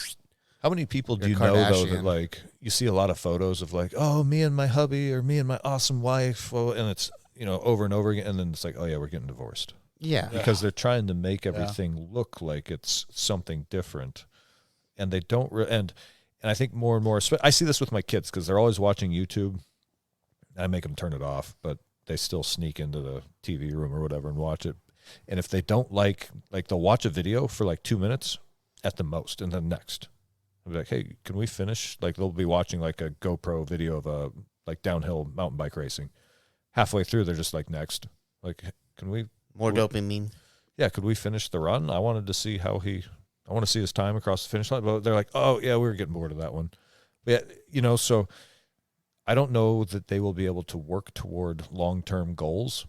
How many people do You're you know though that Kardashian. like you see a lot of photos of like, oh, me and my hubby or me and my awesome wife, well, and it's over and over again, and then it's like, oh yeah, we're getting divorced. yeah, Because they're trying to make everything look like it's something different, and they don't. And I think more and more, I see this with my kids because they're always watching YouTube. I make them turn it off, but they still sneak into the TV room or whatever and watch it. And if they don't like they'll watch a video for like 2 minutes at the most, and then next, I'll be like, hey, can we finish? Like they'll be watching like a GoPro video of a like downhill mountain bike racing. Halfway through, they're just like, next. Like, can we? more dopamine. Yeah, could we finish the run? I wanted to see I want to see his time across the finish line. But they're like, oh, yeah, we were getting bored of that one. But, so I don't know that they will be able to work toward long-term goals.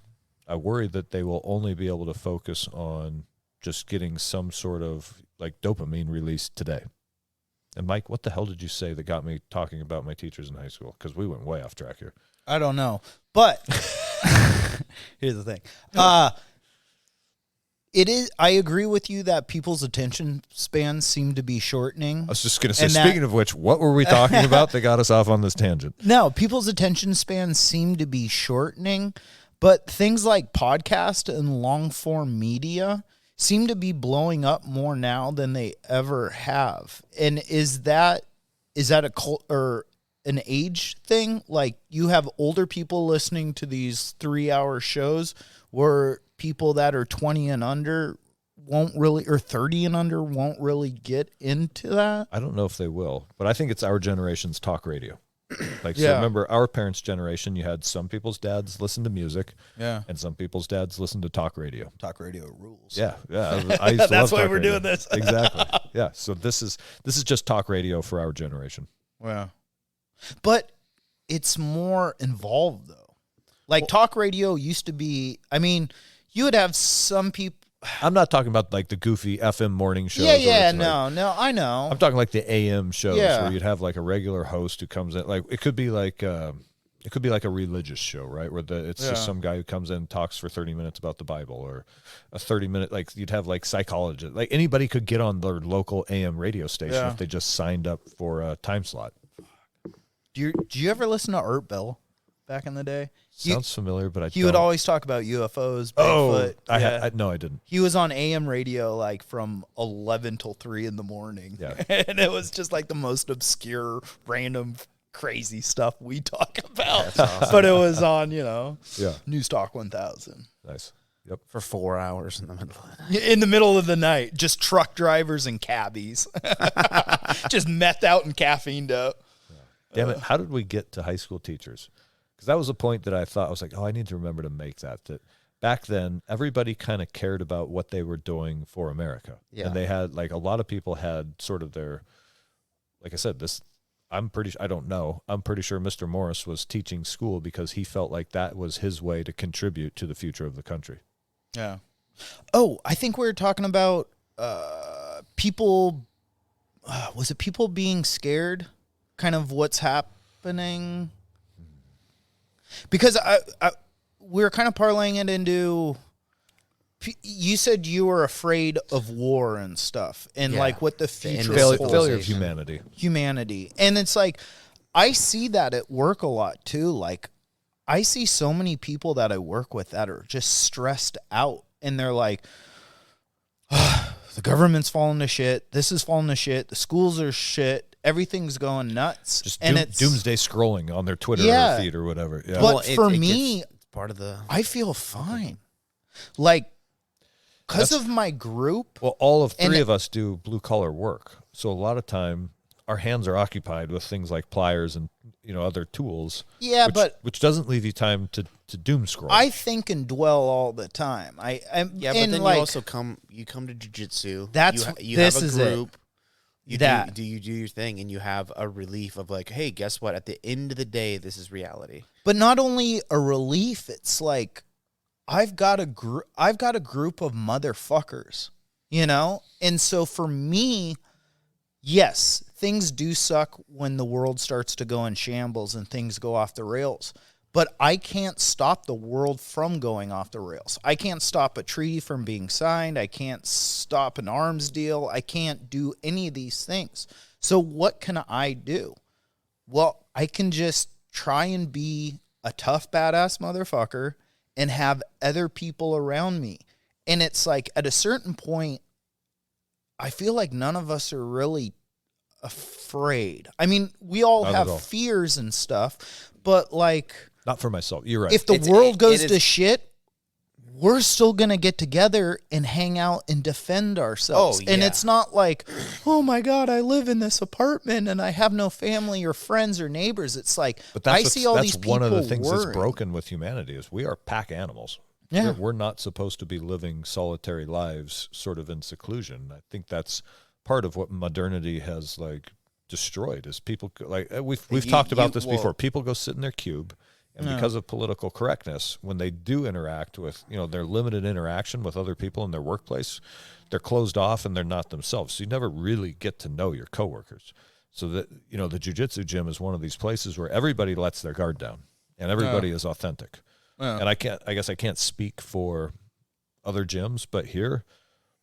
I worry that they will only be able to focus on just getting some sort of, like, dopamine release today. And, Mike, what the hell did you say that got me talking about my teachers in high school? Because we went way off track here. I don't know. But here's the thing. I agree with you that people's attention spans seem to be shortening. I was just going to say, And speaking of which, what were we talking about that got us off on this tangent? No, people's attention spans seem to be shortening, but things like podcast and long form media seem to be blowing up more now than they ever have. And is that a cult or an age thing? Like you have older people listening to these 3-hour shows where people that are 20 and under won't really, or 30 and under won't really get into that. I don't know if they will, but I think it's our generation's talk radio. Like, so Yeah. remember our parents' generation, you had some people's dads listen to music Yeah. and some people's dads listen to talk radio. Talk radio rules. Yeah. Yeah. I used to That's love why talk we're radio. doing this. Exactly. Yeah. So this is just talk radio for our generation. Yeah. But it's more involved though. Like talk radio used to be, I mean, you would have some people. I'm not talking about like the goofy FM morning shows. Yeah, where yeah, it's like- no, I know. I'm talking like the AM shows Yeah. where you'd have like a regular host who comes in. Like it could be like a religious show, right? Where it's Yeah. just some guy who comes in and talks for 30 minutes about the Bible, or a 30-minute, like you'd have like psychologists. Like anybody could get on their local AM radio station Yeah. if they just signed up for a time slot. Do you ever listen to Art Bell back in the day? Sounds familiar, but He would always talk about UFOs, Bigfoot. No, I didn't. He was on AM radio like from 11 till 3 in the morning. Yeah. And it was just like the most obscure, random, crazy stuff we talk about. But it was on, Yeah. News Talk 1000. Nice. Yep. For 4 hours in the middle of the night. In the middle of the night, just truck drivers and cabbies. Just methed out and caffeined up. Damn it. How did we get to high school teachers? Because that was a point that I thought, I was like, oh, I need to remember to make that back then, everybody kind of cared about what they were doing for America. Yeah. And they had, like, a lot of people had sort of their, like I said, I'm pretty sure Mr. Morris was teaching school because he felt like that was his way to contribute to the future of the country. Yeah. Oh, I think we were talking about people. Was it people being scared? Kind of what's happening. Because we were kind of parlaying it into. You said you were afraid of war and stuff, and Yeah. like what the The future end of Failure holds. of civilization. humanity. And it's like I see that at work a lot too. Like I see so many people that I work with that are just stressed out, and they're like, the government's falling to shit, this is falling to shit, the schools are shit, everything's going nuts. Just and it's doomsday scrolling on their Twitter Yeah. feed or whatever. Yeah. But for it me, gets part of the. I feel fine. Like because That's- of my group. Well, all of And three it- of us do blue collar work, so a lot of time our hands are occupied with things like pliers and other tools. Yeah, which doesn't leave you time to doom scroll. I think and dwell all the time. I'm Yeah, but and then like, you also come to jiu-jitsu. That's- you this have a is it. group. You That. do your thing, and you have a relief of like, hey, guess what? At the end of the day, this is reality. But not only a relief, it's like I've got a group of motherfuckers, you know? And so for me, yes, things do suck when the world starts to go in shambles and things go off the rails. But I can't stop the world from going off the rails. I can't stop a treaty from being signed. I can't stop an arms deal. I can't do any of these things. So what can I do? Well, I can just try and be a tough, badass motherfucker and have other people around me. And it's like at a certain point, I feel like none of us are really afraid. I mean, we all Not at all. have fears and stuff, but like, Not for myself. You're right. if the world goes to shit, we're still going to get together and hang out and defend ourselves. Oh, And yeah. it's not like, oh my God, I live in this apartment and I have no family or friends or neighbors. It's like, But I see all these that's people one of the things worrying. that's broken with humanity is we are pack animals. Yeah. We're not supposed to be living solitary lives sort of in seclusion. I think that's part of what modernity has like destroyed is people like we've talked about this before. People go sit in their cube, and because of political correctness, when they do interact with, their limited interaction with other people in their workplace, they're closed off and they're not themselves. So you never really get to know your coworkers. So that, the jiu-jitsu gym is one of these places where everybody lets their guard down and everybody is authentic. And I guess I can't speak for other gyms, but here,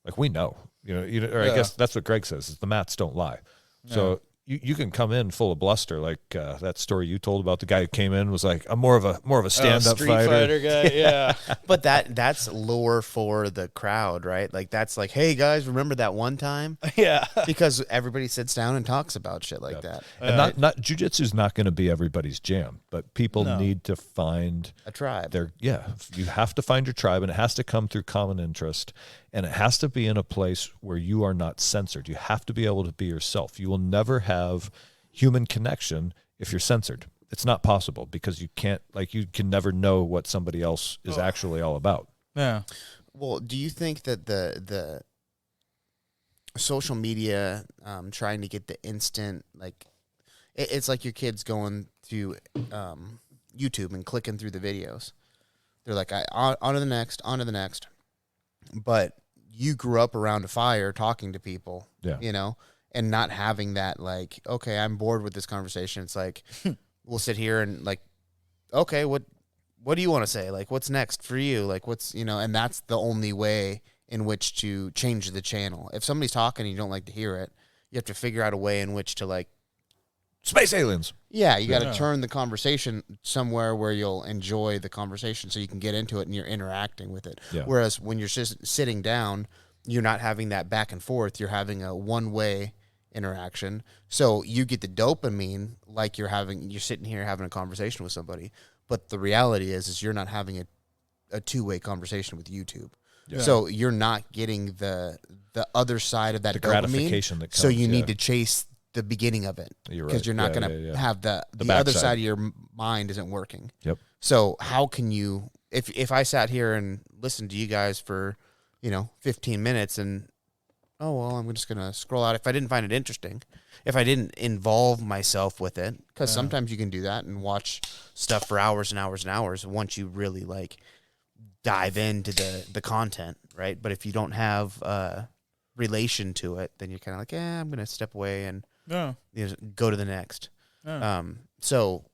like we know, or I guess that's what Greg says is the mats don't lie. So you can come in full of bluster, like that story you told about the guy who came in was like, I'm more of a stand-up Street fighter. guy, yeah. But that's lore for the crowd, right? Like that's like, hey guys, remember that one time? Yeah. Because everybody sits down and talks about shit like that. And not jiu-jitsu is not going to be everybody's jam, but people need to find A tribe. you have to find your tribe, and it has to come through common interest, and it has to be in a place where you are not censored. You have to be able to be yourself. You will never have human connection if you're censored. It's not possible because you can never know what somebody else is actually all about. Yeah. Well, do you think that the social media trying to get the instant, like, it's like your kids going to YouTube and clicking through the videos. They're like, on to the next, on to the next. But you grew up around a fire talking to people, and not having that, like, okay, I'm bored with this conversation. It's like, we'll sit here and like, okay, what do you want to say? Like, what's next for you? Like, and that's the only way in which to change the channel. If somebody's talking and you don't like to hear it, you have to figure out a way in which to, like, Space aliens. yeah, you got to turn the conversation somewhere where you'll enjoy the conversation so you can get into it and you're interacting with it. Yeah. Whereas when you're just sitting down, you're not having that back and forth. You're having a one-way interaction. So you get the dopamine like you're sitting here having a conversation with somebody. But the reality is you're not having a two-way conversation with YouTube. Yeah. So you're not getting the other side of that The dopamine. gratification that comes. So you need to chase the beginning of it, You're because right. you're not Yeah, going to yeah, yeah. have the other backside. side of your mind isn't working. Yep. So how can you, if I sat here and listened to you guys for 15 minutes and I'm just going to scroll out, if I didn't find it interesting, if I didn't involve myself with it, because sometimes you can do that and watch stuff for hours and hours and hours once you really like dive into the content, right? But if you don't have relation to it, then you're kind of like, I'm going to step away and go to the next. So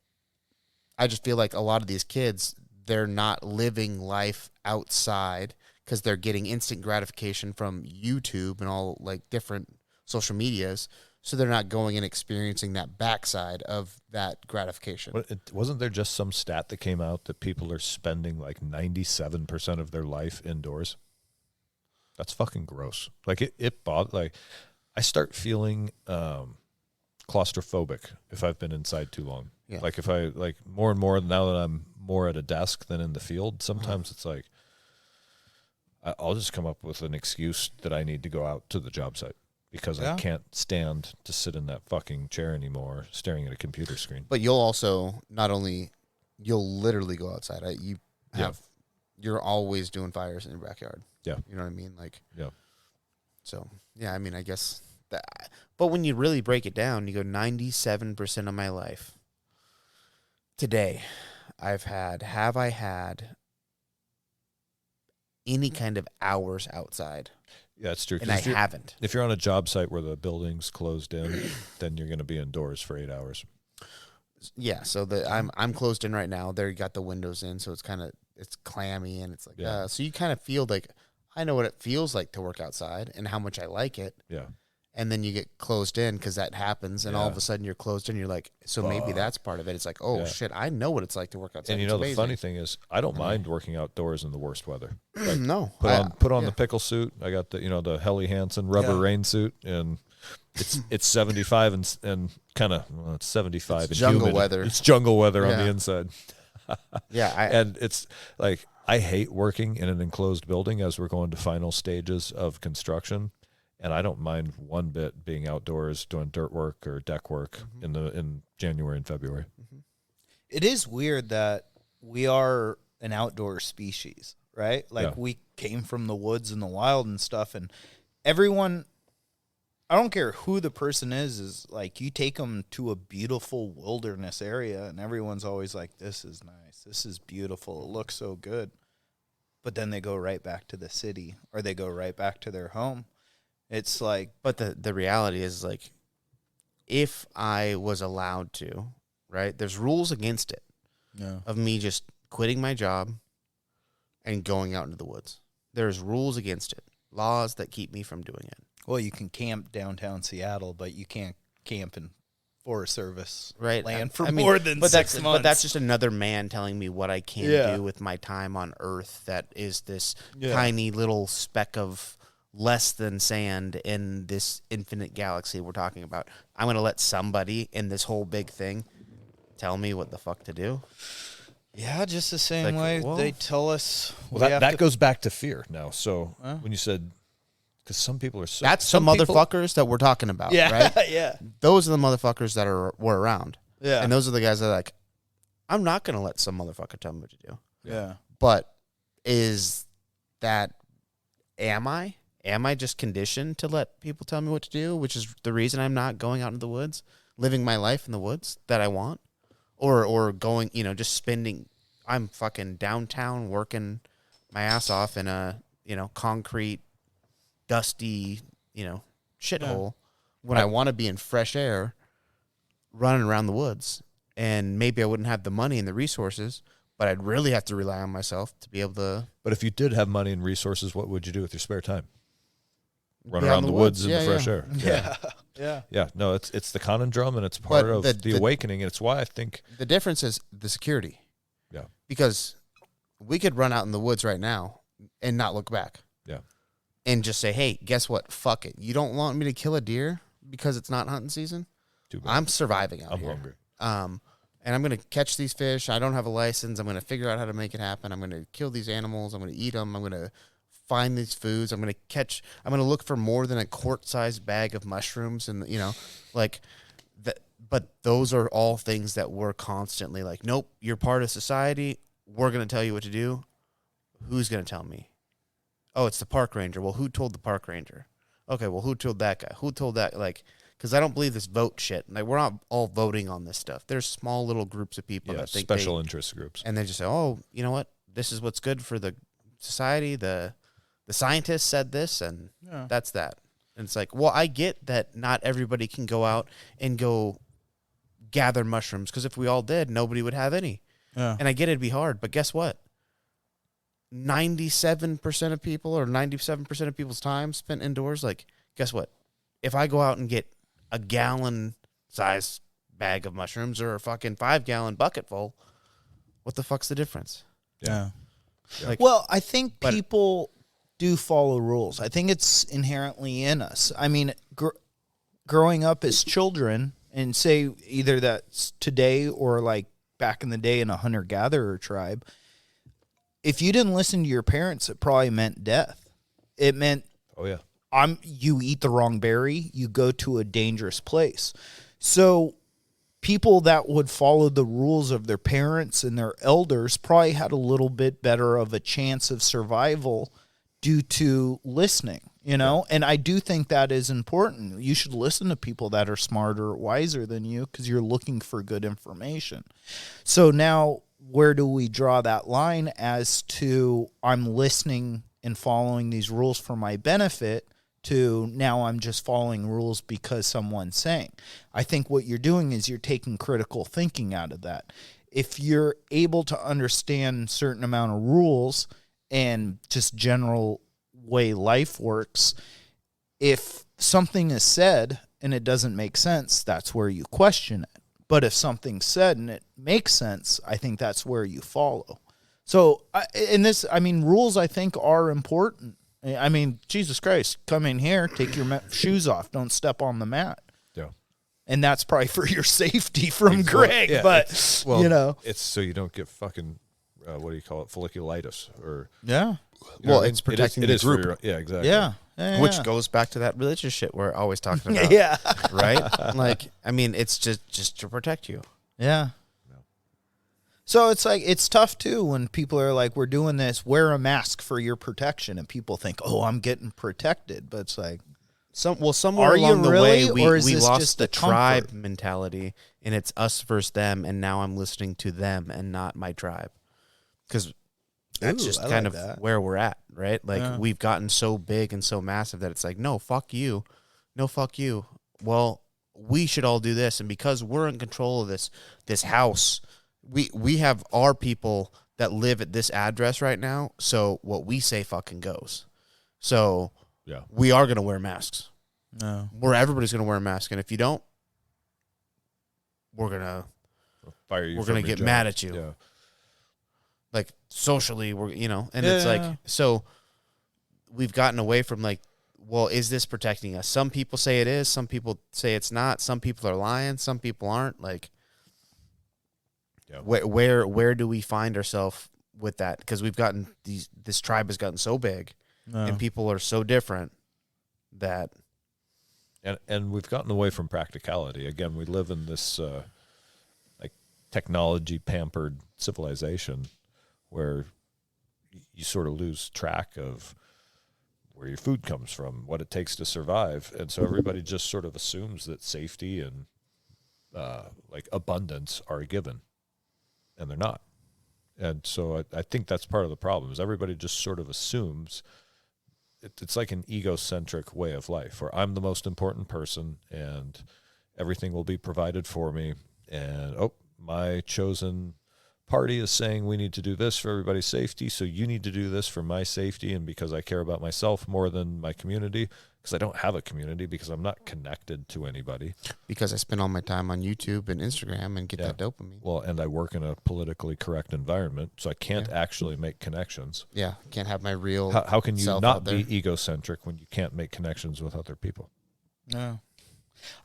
I just feel like a lot of these kids, they're not living life outside because they're getting instant gratification from YouTube and all like different social medias. So they're not going and experiencing that backside of that gratification. Wasn't there just some stat that came out that people are spending like 97% of their life indoors? That's fucking gross. Like it bothers. Like I start feeling claustrophobic if I've been inside too long. Yeah. Like if I like more and more now that I'm more at a desk than in the field. Sometimes it's like I'll just come up with an excuse that I need to go out to the job site because I can't stand to sit in that fucking chair anymore, staring at a computer screen. But you'll also you'll literally go outside. You're always doing fires in your backyard. Yeah. You know what I mean? Like, Yeah. So, yeah, I mean, I guess that, but when you really break it down, you go 97% of my life today, have I had any kind of hours outside. Yeah, it's true. And I haven't. If you're on a job site where the building's closed in, then you're going to be indoors for 8 hours. Yeah, so I'm closed in right now. There you got the windows in, so it's clammy and it's like so you kind of feel like I know what it feels like to work outside and how much I like it. Yeah. And then you get closed in because that happens, and all of a sudden you're closed in. You're like, so maybe that's part of it. It's like, oh shit, I know what it's like to work outside. And the funny thing is, I don't mind working outdoors in the worst weather. Like, no, put on the pickle suit. I got the Helly Hansen rubber rain suit, and it's 75 and kind of it's 75. It's and jungle humid. weather. It's jungle weather on the inside. And it's like I hate working in an enclosed building as we're going to final stages of construction. And I don't mind one bit being outdoors doing dirt work or deck work in January and February. It is weird that we are an outdoor species, right? Like we came from the woods and the wild and stuff, and everyone, I don't care who the person is like you take them to a beautiful wilderness area, and everyone's always like, "This is nice. This is beautiful. It looks so good," but then they go right back to the city or they go right back to their home. It's like, but the reality is like, if I was allowed to, right? There's rules against it. Yeah. Of me just quitting my job and going out into the woods. There's rules against it. Laws that keep me from doing it. Well, you can camp downtown Seattle, but you can't camp in Forest Service land for mean, more than 6 months. But that's just another man telling me what I can do with my time on Earth. That is this tiny little speck of less than sand in this infinite galaxy we're talking about. I'm going to let somebody in this whole big thing tell me what the fuck to do. Yeah, just the same way they tell us. Well, that goes back to fear now. So when you said, because some people are that's some motherfuckers that we're talking about, right? Yeah. Those are the motherfuckers that were around. Yeah. And those are the guys that are like, I'm not going to let some motherfucker tell me what to do. Yeah. But am I? Am I just conditioned to let people tell me what to do, which is the reason I'm not going out into the woods, living my life in the woods that I want? Or going, just spending, I'm fucking downtown working my ass off in a, concrete, dusty, shithole when I want to be in fresh air running around the woods. And maybe I wouldn't have the money and the resources, but I'd really have to rely on myself to be able to. But if you did have money and resources, what would you do with your spare time? Run around the woods in the fresh air. Yeah. No, it's the conundrum, and it's part of the awakening, and it's why I think the difference is the security. Yeah. Because we could run out in the woods right now and not look back. Yeah. And just say, hey, guess what? Fuck it. You don't want me to kill a deer because it's not hunting season? Too bad. I'm surviving out here. I'm hungry. And I'm going to catch these fish. I don't have a license. I'm going to figure out how to make it happen. I'm going to kill these animals. I'm going to eat them. I'm going to find these foods. I'm going to look for more than a quart-sized bag of mushrooms and, but those are all things that we're constantly like, nope, you're part of society. We're going to tell you what to do. Who's going to tell me? Oh, it's the park ranger. Well, who told the park ranger? Okay, well, who told that guy? Who told that? Because I don't believe this vote shit. Like, we're not all voting on this stuff. There's small little groups of people that think special interest groups. And they just say, oh, you know what? This is what's good for the society. The scientists said this, and that's that. And it's like, well, I get that not everybody can go out and go gather mushrooms, because if we all did, nobody would have any. Yeah. And I get it'd be hard, but guess what? 97% of people, or 97% of people's time spent indoors, like, guess what? If I go out and get a gallon-sized bag of mushrooms or a fucking 5-gallon bucket full, what the fuck's the difference? Yeah. Like, well, I think people do follow rules. I think it's inherently in us. I mean, growing up as children, and say either that's today or like back in the day in a hunter-gatherer tribe, if you didn't listen to your parents, it probably meant death. It meant, you eat the wrong berry, you go to a dangerous place. So people that would follow the rules of their parents and their elders probably had a little bit better of a chance of survival due to listening, And I do think that is important. You should listen to people that are smarter, wiser than you, because you're looking for good information. So now, where do we draw that line as to I'm listening in following these rules for my benefit to now I'm just following rules because someone's saying. I think what you're doing is you're taking critical thinking out of that. If you're able to understand certain amount of rules and just general way life works, if something is said and it doesn't make sense, that's where you question it. But if something's said and it makes sense, I think that's where you follow. So rules I think are important. I mean, Jesus Christ, come in here, take your shoes off, don't step on the mat. Yeah. And that's probably for your safety from Greg, yeah, but it's so you don't get fucking what do you call it, folliculitis or yeah. Well, it's protecting the group. For yeah, exactly. Yeah. Which goes back to that religious shit we're always talking about. Yeah. Right? Like, I mean, it's just to protect you. Yeah. So it's like, it's tough too when people are like, we're doing this, wear a mask for your protection. And people think, oh, I'm getting protected. But it's like, somewhere are you along the really, way, or is we this lost just the a comfort? tribe mentality, and it's us versus them, and now I'm listening to them and not my tribe. Because that's Ooh, just I kind like of that. where we're at, right? Like, Yeah. we've gotten so big and so massive that it's like, no, fuck you. No, fuck you. Well, we should all do this, and because we're in control of this house, we have our people that live at this address right now, so what we say fucking goes. So Yeah. we are going to wear masks. No. Everybody's going to wear a mask, and if you don't, we're going to Fire you. We're from gonna your get job. mad at you. Yeah. like socially, and it's like, so we've gotten away from like, well, is this protecting us? Some people say it is, some people say it's not, some people are lying, some people aren't. Like, Yeah. where do we find ourselves with that? Because we've gotten this tribe has gotten so big, and people are so different that, and we've gotten away from practicality. Again, we live in this like technology pampered civilization where you sort of lose track of where your food comes from, what it takes to survive, and so everybody just sort of assumes that safety and like abundance are a given, and they're not. And so I think that's part of the problem, is everybody just sort of assumes it's like an egocentric way of life where I'm the most important person and everything will be provided for me. And, my chosen party is saying we need to do this for everybody's safety, so you need to do this for my safety, and because I care about myself more than my community, because I don't have a community, because I'm not connected to anybody. because I spend all my time on YouTube and Instagram and get that dopamine. Well, and I work in a politically correct environment, so I can't actually make connections. Yeah, can't have my real. How can you self not out there. be egocentric when you can't make connections with other people? No.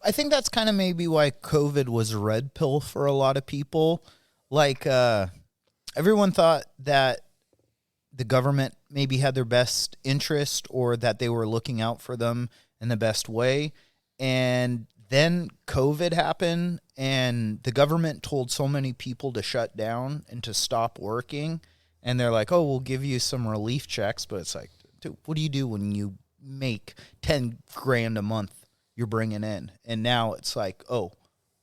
I think that's kind of maybe why COVID was a red pill for a lot of people. Like, everyone thought that the government maybe had their best interest or that they were looking out for them in the best way. And then COVID happened and the government told so many people to shut down and to stop working. And they're like, oh, we'll give you some relief checks. But it's like, dude, what do you do when you make 10 grand a month you're bringing in? And now it's like, oh,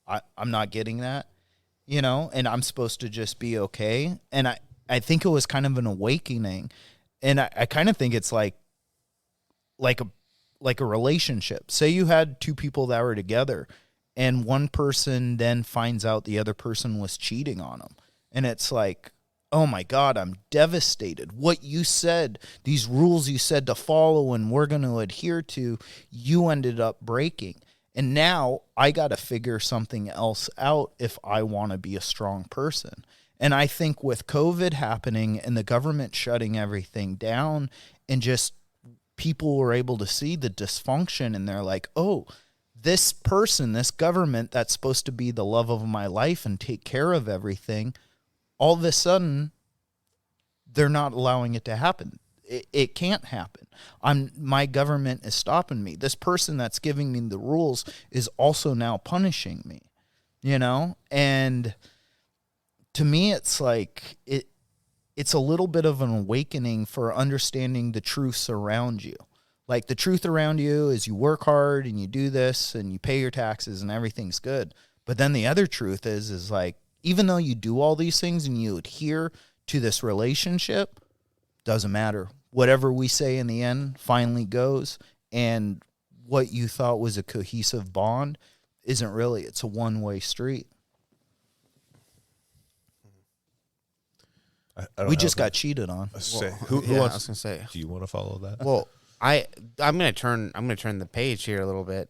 I'm not getting that, and I'm supposed to just be okay. And I think it was kind of an awakening. And I kind of think it's like a relationship. Say you had two people that were together and one person then finds out the other person was cheating on them. And it's like, oh my God, I'm devastated. What you said, these rules you said to follow and we're going to adhere to, you ended up breaking. And now I got to figure something else out if I want to be a strong person. And I think with COVID happening and the government shutting everything down and just people were able to see the dysfunction and they're like, oh, this person, this government that's supposed to be the love of my life and take care of everything, all of a sudden, they're not allowing it to happen. It can't happen. My government is stopping me. This person that's giving me the rules is also now punishing me, And to me, it's like it's a little bit of an awakening for understanding the truths around you. Like the truth around you is you work hard and you do this and you pay your taxes and everything's good. But then the other truth is like, even though you do all these things and you adhere to this relationship, doesn't matter. whatever we say in the end finally goes, and what you thought was a cohesive bond isn't really. It's a one-way street. We just got cheated on. Who I wants? was gonna say. Do you want to follow that? Well, I'm gonna turn the page here a little bit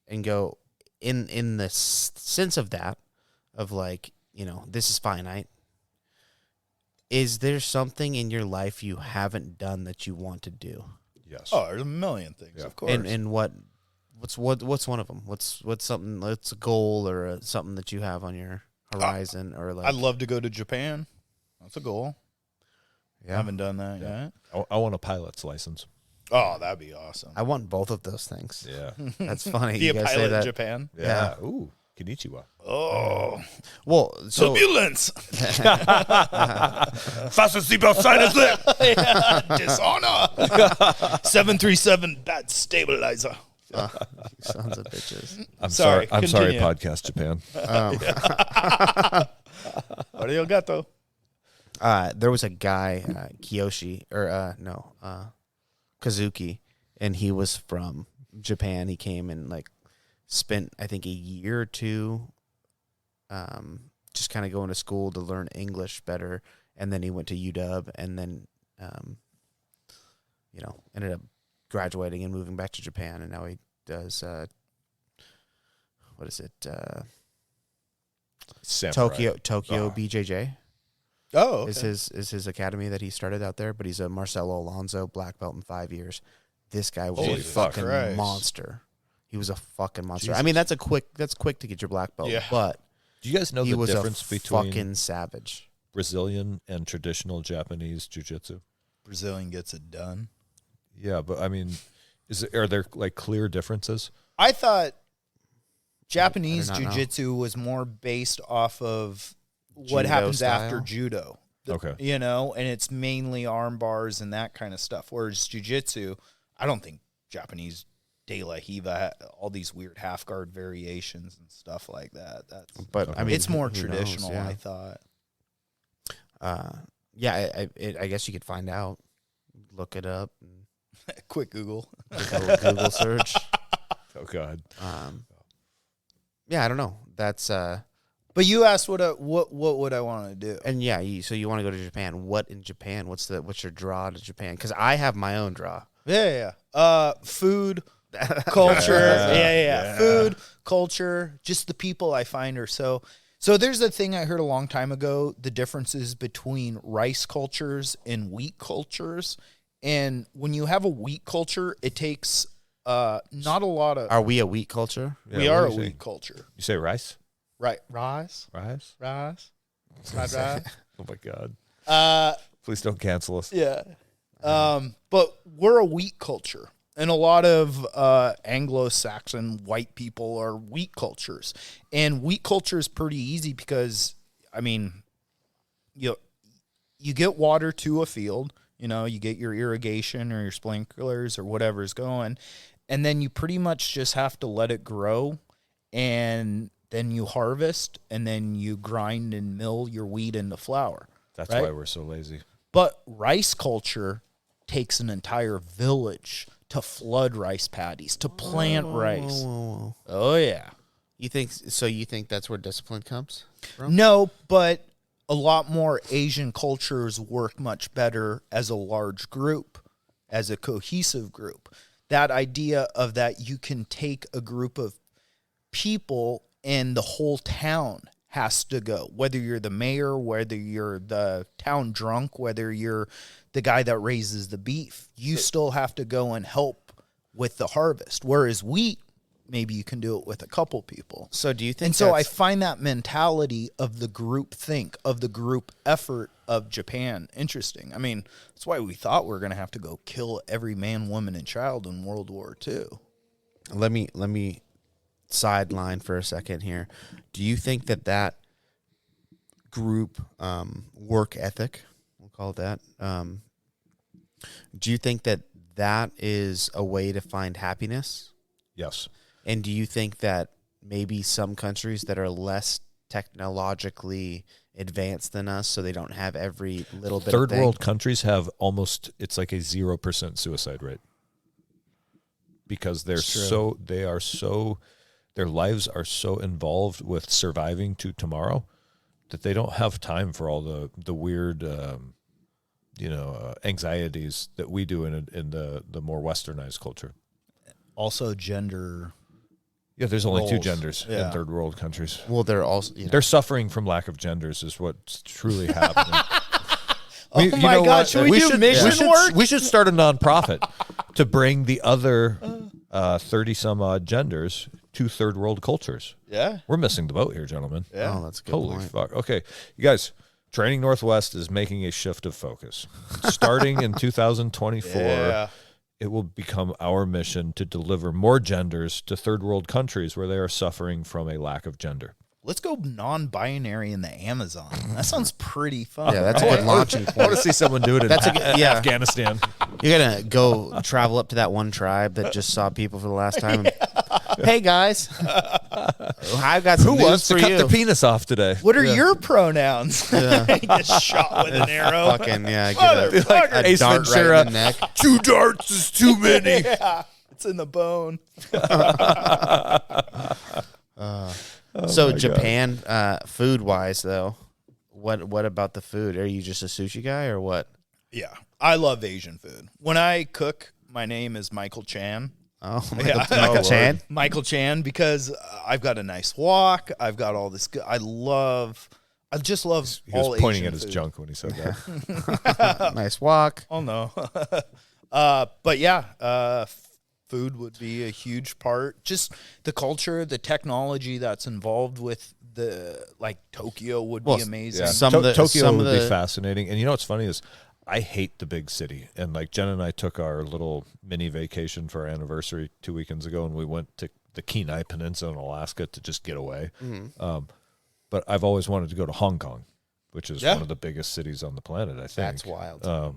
and go in the sense of that, of like, this is finite. Is there something in your life you haven't done that you want to do? Yes. Oh, there's a million things, of course. And what's one of them? What's something? What's a goal or something that you have on your horizon, or like? I'd love to go to Japan. That's a goal. Yeah. I haven't done that yet. I want a pilot's license. Oh, that'd be awesome. I want both of those things. Yeah. That's funny. Be You a guys say pilot in that. Japan. Yeah. Ooh, konnichiwa. Oh, Well, so turbulence. Fasten seatbelt sign is lit. Dishonor. 737 bad stabilizer. you sons of bitches. I'm Sorry, sorry. I'm sorry, continue. Podcast Japan. Arigato. There was a guy, Kazuki, and he was from Japan. He came and like spent, I think, a year or two, just kind of going to school to learn English better, and then he went to UW, and then, ended up graduating and moving back to Japan, and now he does Samurai. Tokyo BJJ. Oh, okay. is his academy that he started out there, but he's a Marcelo Alonso black belt in 5 years. This guy was Holy a fucking Christ. monster. He was a fucking monster. Jesus. I mean, that's quick to get your black belt, Yeah. but Do you guys know he the was difference a between fucking savage. Brazilian and traditional Japanese jiu-jitsu? Brazilian gets it done. Yeah, but I mean, are there like clear differences? I thought Japanese I do not know. jiu-jitsu was more based off of what Judo happens style? after judo. Okay. And it's mainly arm bars and that kind of stuff. Whereas jiu-jitsu, I don't think Japanese de la Hiva, all these weird half guard variations and stuff like that. But I mean, It's more who knows, traditional, yeah. I thought. I guess you could find out, look it up, and Quick Google. Google search. Oh God. Yeah, I don't know. That's But you asked what would I want to do? and yeah. So you want to go to Japan? What in Japan? What's your draw to Japan? Because I have my own draw. Yeah. Food, culture. Yeah. Food, culture, just the people I find are so. So there's a thing I heard a long time ago, the differences between rice cultures and wheat cultures. And when you have a wheat culture, it takes not a lot of. Are we a wheat culture? Yeah, we what are do a you say? wheat culture. You say rice? Right. Rice? Rice? Rice? Fried rice? Oh my God. Please don't cancel us. Yeah. But we're a wheat culture. And a lot of Anglo-Saxon white people are wheat cultures. And wheat culture is pretty easy because, I mean, you get water to a field, you get your irrigation or your sprinklers or whatever's going, and then you pretty much just have to let it grow, and then you harvest, and then you grind and mill your wheat into flour. That's right? why we're so lazy. But rice culture takes an entire village to flood rice paddies, to plant rice. Whoa. Oh, yeah. You think that's where discipline comes from? No, but a lot more Asian cultures work much better as a large group, as a cohesive group. That idea of that you can take a group of people and the whole town has to go, whether you're the mayor, whether you're the town drunk, whether you're the guy that raises the beef, you still have to go and help with the harvest. Whereas wheat, maybe you can do it with a couple people. So do you think? And so I find that mentality of the group think, of the group effort of Japan interesting. I mean, that's why we thought we were going to have to go kill every man, woman, and child in World War II. Let me sideline for a second here. Do you think that group work ethic, we'll call it that, do you think that is a way to find happiness? Yes. And do you think that maybe some countries that are less technologically advanced than us, so they don't have every little bit. Third of world countries have almost, it's like a 0% suicide rate because their lives are so involved with surviving to tomorrow that they don't have time for all the weird anxieties that we do in the more westernized culture. Also, gender. Yeah, there's only two roles. genders in third world countries. Well, they're also They're suffering from lack of genders is what's truly happening. Oh my God! Should we do mission work? We should start a nonprofit to bring the other 30 some odd genders to third world cultures. Yeah, We're missing the boat here, gentlemen. yeah. Oh, that's a good. Holy point. fuck! Okay, you guys. Training Northwest is making a shift of focus. Starting in 2024, Yeah. it will become our mission to deliver more genders to third world countries where they are suffering from a lack of gender. Let's go non-binary in the Amazon. That sounds pretty fun. Yeah, that's a good launching I want point. to see someone do it in That's a good, yeah. Afghanistan. You're gonna go travel up to that one tribe that just saw people for the last time. Hey guys, I've got some Who news wants to for cut you. the penis off today? What are your pronouns? Just shot with an arrow. Fucking yeah, get Motherfucker. a Ace dart Ventura. right in the neck. 2 darts is too many. Yeah, it's in the bone. So Japan, food wise though, what about the food? Are you just a sushi guy or what? Yeah, I love Asian food. When I cook, my name is Michael Chan. Oh, Yeah. Michael Chan. Michael Chan, because I've got a nice wok. I've got all this. I just love He all was pointing Asian at his food. junk when he said that. Nice walk. Oh no. But yeah, food would be a huge part. Just the culture, the technology that's involved with Tokyo would be amazing. Yeah. Some of the- Tokyo some of would be the- fascinating. And you know what's funny is I hate the big city. And like Jen and I took our little mini vacation for our anniversary 2 weekends ago, and we went to the Kenai Peninsula in Alaska to just get away. But I've always wanted to go to Hong Kong, which is one of the biggest cities on the planet, I think. That's wild.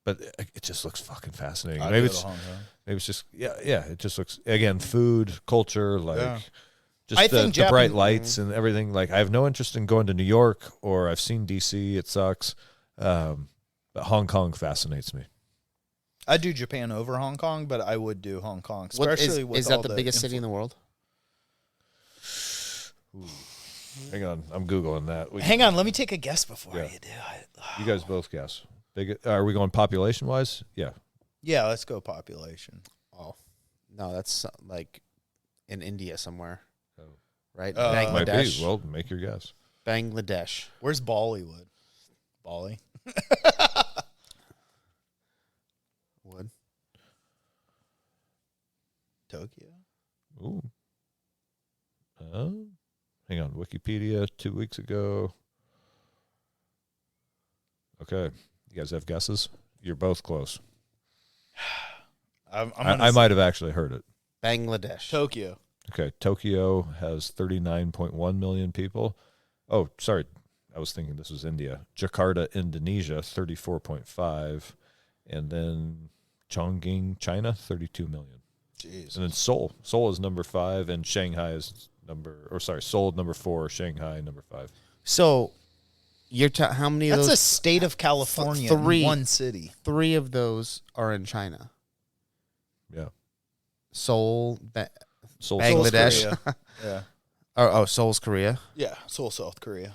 But it just looks fucking fascinating. I'd Maybe go to it's Hong Kong. maybe it's just it just looks, again, food, culture, Yeah. just I the think bright Japan- lights and everything. Like, I have no interest in going to New York, or I've seen DC. It sucks. But Hong Kong fascinates me. I'd do Japan over Hong Kong, but I would do Hong Kong, What especially with is all that the biggest city in the world? Hang on, I'm Googling that. Hang on, let me take a guess before Yeah. you do it. You guys both guess. Are we going population-wise? Yeah. Yeah, let's go population. Oh, no, that's like in India somewhere, Oh. right? Might Bangladesh. be. Well, make your guess. Bangladesh. Where's Bollywood? Bali? Wood. Tokyo? Ooh. Hang on. Wikipedia 2 weeks ago. Okay. You guys have guesses? You're both close. I might have actually heard it. Bangladesh. Tokyo. Okay. Tokyo has 39.1 million people. Oh, sorry. I was thinking this was India. Jakarta, Indonesia, 34.5. And then Chongqing, China, 32 million. Jeez. And then Seoul. Seoul is number 5, and Shanghai is Seoul number 4, Shanghai number 5. So, how many of That's those? a state of California Three. in one city. 3 of those are in China. Yeah. Seoul, Seoul, Bangladesh. South Korea. Yeah. Oh, Seoul's Korea. Yeah, Seoul, South Korea.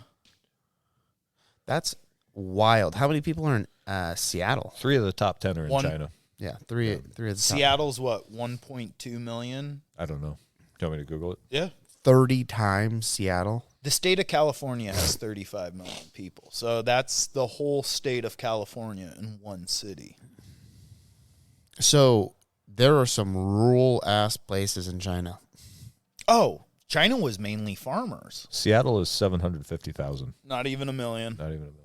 That's wild. How many people are in Seattle? 3 of the top 10 are in One. China. Yeah, three of the top. Seattle's what, 1.2 million? I don't know. Do you want me to Google it? Yeah. 30 times Seattle. The state of California has 35 million people. So that's the whole state of California in one city. So there are some rural ass places in China. Oh, China was mainly farmers. Seattle is 750,000. Not even a million. Not even a million.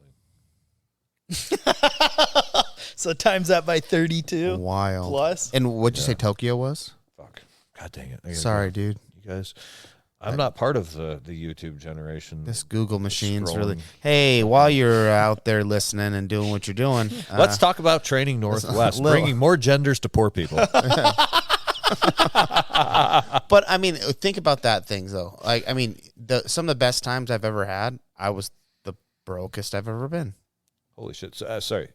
So times that by 32 Wild. plus. And what'd you say Tokyo was? Fuck. God dang it. I gotta Sorry, go. dude. You guys, I'm not part of the YouTube generation. This Google machine's Scrolling. really. Hey, while you're out there listening and doing what you're doing, Let's talk about Training Northwest, bringing more genders to poor people. But I mean, think about that thing though. Like, I mean, some of the best times I've ever had, I was the brokest I've ever been. Holy shit. So, sorry.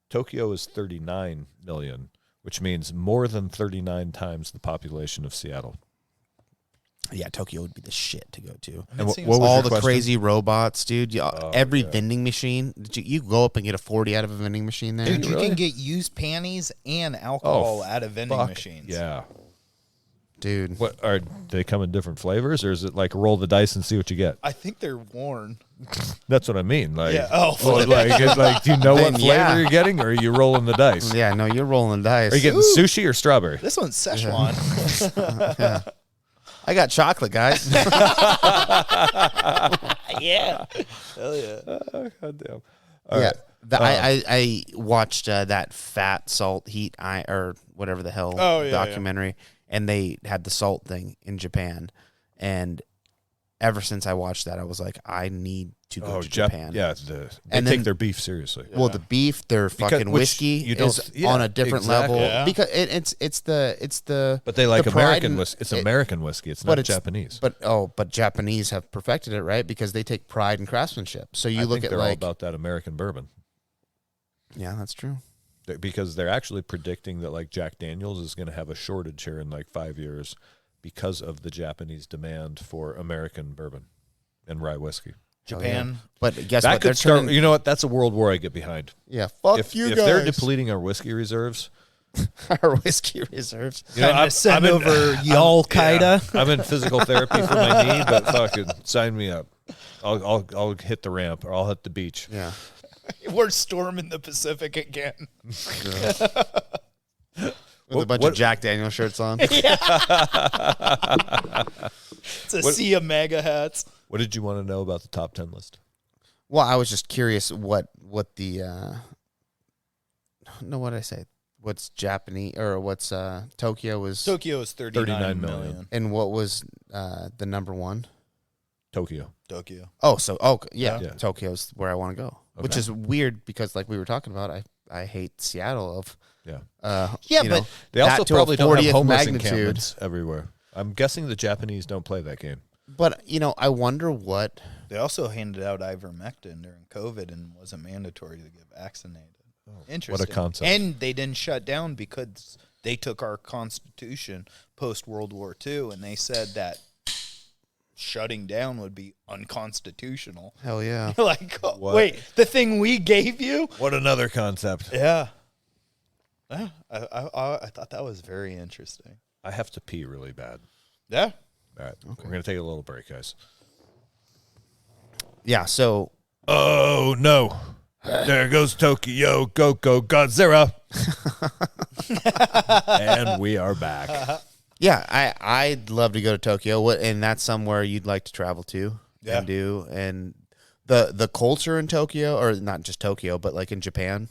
Tokyo is 39 million, which means more than 39 times the population of Seattle. Yeah, Tokyo would be the shit to go to. And It seems what was All your the question? crazy robots, dude. Every yeah. vending machine, you go up and get a 40 out of a vending machine there. Dude, you Really? can get used panties and alcohol at a vending Fuck machines. Yeah. Dude. What are they come in different flavors, or is it like roll the dice and see what you get? I think they're worn. That's what I mean. Like, Yeah. Oh, like, do you know what Then, flavor yeah. you're getting, or are you rolling the dice? Yeah, no, you're rolling dice. Are you getting sushi or strawberry? this one's Szechuan. I got chocolate, guys. Yeah. Hell yeah. God damn. Yeah. I watched that Fat Salt Heat or whatever the hell documentary, and they had the salt thing in Japan, and ever since I watched that, I was like, I need to go to Japan. Yeah, they And take then- their beef seriously. Well, the beef, their fucking which whiskey you don't- is yeah, on a different exactly. level Yeah. because it's the. But they like the pride American and- whiskey. It's it- American whiskey. It's but not it's- Japanese. But Japanese have perfected it, right? Because they take pride in craftsmanship. So you I look think at they're all like, about that American bourbon. yeah, that's true. Because they're actually predicting that like Jack Daniels is going to have a shortage here in like 5 years because of the Japanese demand for American bourbon and rye whiskey. Japan. But guess That what? They're could start. turning. You know what? That's a world war I get behind. Yeah, fuck If you they're guys. depleting our whiskey reserves, Our whiskey reserves. you know, Send in- over Y'all Qaeda. I'm in physical therapy for my knee, but fucking sign me up. I'll hit the ramp or I'll hit the beach. Yeah. We're storming the Pacific again. With a bunch of Jack Daniel shirts on. It's a sea of mega hats. What did you want to know about the top 10 list? Well, I was just curious what the no, what did I say? What's Japanese or what's Tokyo was, Tokyo is 39 million. and what was the number one? Tokyo. Tokyo. Oh, so yeah, Yeah. Tokyo's where I want to go, which Okay. is weird because like we were talking about, I hate Seattle of Yeah. you but know, They that also to a probably don't have 40th homeless magnitude. encampments everywhere. I'm guessing the Japanese don't play that game. But I wonder what. They also handed out ivermectin during COVID and wasn't mandatory to get vaccinated. Interesting. What a concept. And they didn't shut down because they took our Constitution post World War II and they said that shutting down would be unconstitutional. Hell yeah. Like, What? wait, the thing we gave you? What another concept. Yeah. Yeah, I thought that was very interesting. I have to pee really bad. Yeah. All right. We're going to take a little break, guys. Yeah. So Oh, no. There goes Tokyo. Go, Godzilla. And we are back. yeah, I'd love to go to Tokyo. And that's somewhere you'd like to travel to Yeah. and do. And the culture in Tokyo, or not just Tokyo, but like in Japan,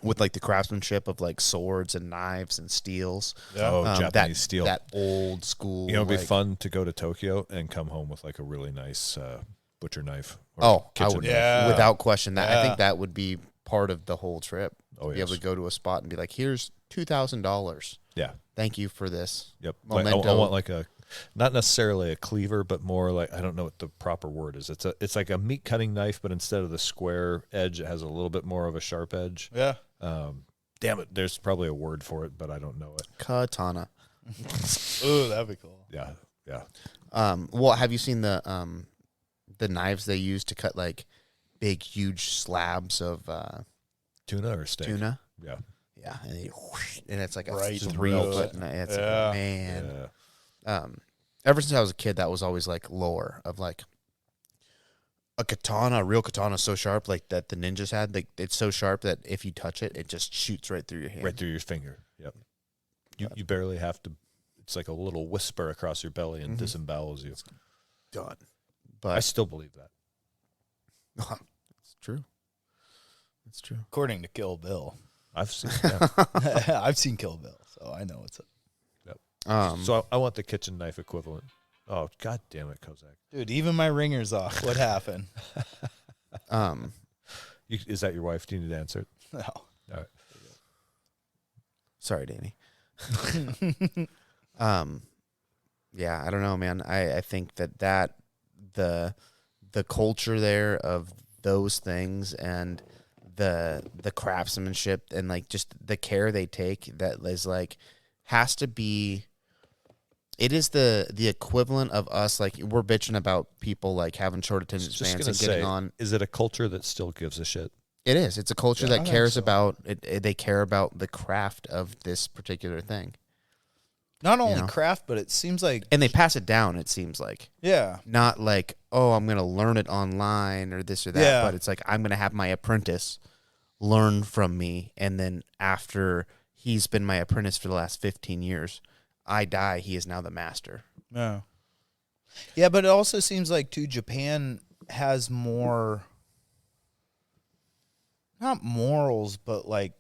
with like the craftsmanship of like swords and knives and steels. Oh, Japanese that, steel. That old school. You know, it'd be like- fun to go to Tokyo and come home with like a really nice butcher knife. or Oh, I kitchen would, knife. Yeah. without question. That I Yeah. think that would be part of the whole trip. Oh, Be able yes. to go to a spot and be like, "Here's $2,000. Yeah. Thank you for this." Yep. Like, I Memento. want like a, not necessarily a cleaver, but more like, I don't know what the proper word is. It's like a meat cutting knife, but instead of the square edge, it has a little bit more of a sharp edge. Yeah. Damn it. There's probably a word for it, but I don't know it. Katana. Ooh, that'd be cool. Yeah. Yeah. Well, have you seen the knives they use to cut like big, huge slabs of Tuna or steak? tuna? Yeah. Yeah, and it's like a Right, 3-foot knife. It's Yeah. like, man. Yeah. Ever since I was a kid, that was always like lore of like a katana, a real katana, so sharp like that the ninjas had. Like it's so sharp that if you touch it, it just shoots right through your hand. Right through your finger. Yep. You barely have to. It's like a little whisper across your belly and disembowels you. Done. I But still believe that. it's true. It's true. According to Kill Bill. I've seen that. I've seen Kill Bill, so I know it's a So I want the kitchen knife equivalent. Oh, God damn it, Kozak. dude. Even my ringer's off. What happened? Is that your wife? Do you need to answer it? No. All right. Sorry, Danny. Yeah, I don't know, man. I think that the culture there of those things and the craftsmanship and like just the care they take that is like has to be. It is the equivalent of us, like, we're bitching about people, like, having short attention spans and getting on. Is it a culture that still gives a shit? It is. It's a culture Yeah, that I cares think so. about it. They care about the craft of this particular thing. Not only know? craft, but it seems like, And they pass it down, it seems like. yeah. Not like, oh, I'm going to learn it online or this or that. Yeah. But it's like, I'm going to have my apprentice learn from me. And then after he's been my apprentice for the last 15 years, I die, he is now the master. No. Yeah, but it also seems like, too, Japan has more, not morals, but, like,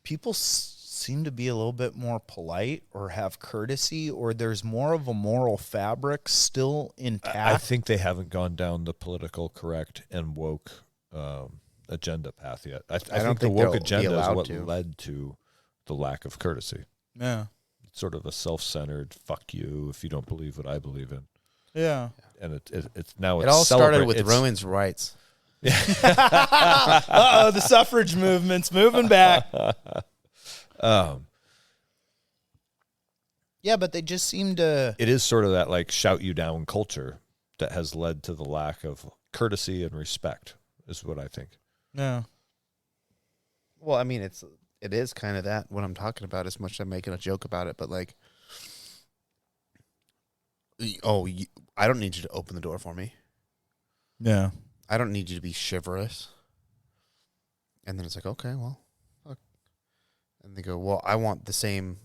people seem to be a little bit more polite or have courtesy, or there's more of a moral fabric still intact. I think they haven't gone down the political correct and woke agenda path yet. I think the woke agenda is what led to the lack of courtesy. Yeah. Sort of a self-centered fuck you if you don't believe what I believe in. Yeah. And it's now It all started with women's rights. Uh-oh, the suffrage movement's moving back. Yeah, but they just seem to... It is sort of that like shout you down culture that has led to the lack of courtesy and respect is what I think. No. Well, I mean, it is kind of that, what I'm talking about, as much as I'm making a joke about it, but like, I don't need you to open the door for me. Yeah. I don't need you to be chivalrous. And then it's like, okay, well, fuck. And they go, well, I want the same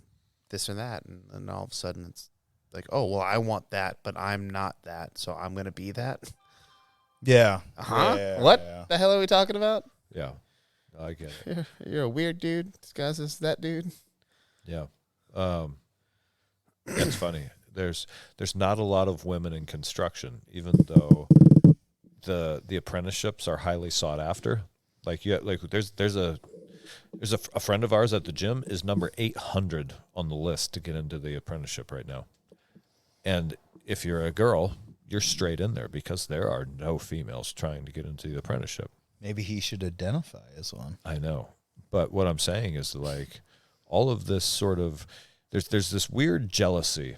this or that. And then all of a sudden it's like, oh, well, I want that, but I'm not that, so I'm going to be that. Yeah. Uh-huh. Yeah, What yeah. the hell are we talking about? Yeah, I get it. You're a weird dude disguised as that dude. Yeah, that's funny. There's not a lot of women in construction, even though the apprenticeships are highly sought after. Like there's a friend of ours at the gym is number 800 on the list to get into the apprenticeship right now. And if you're a girl, you're straight in there because there are no females trying to get into the apprenticeship. Maybe he should identify as one. I know. But what I'm saying is like all of this sort of there's this weird jealousy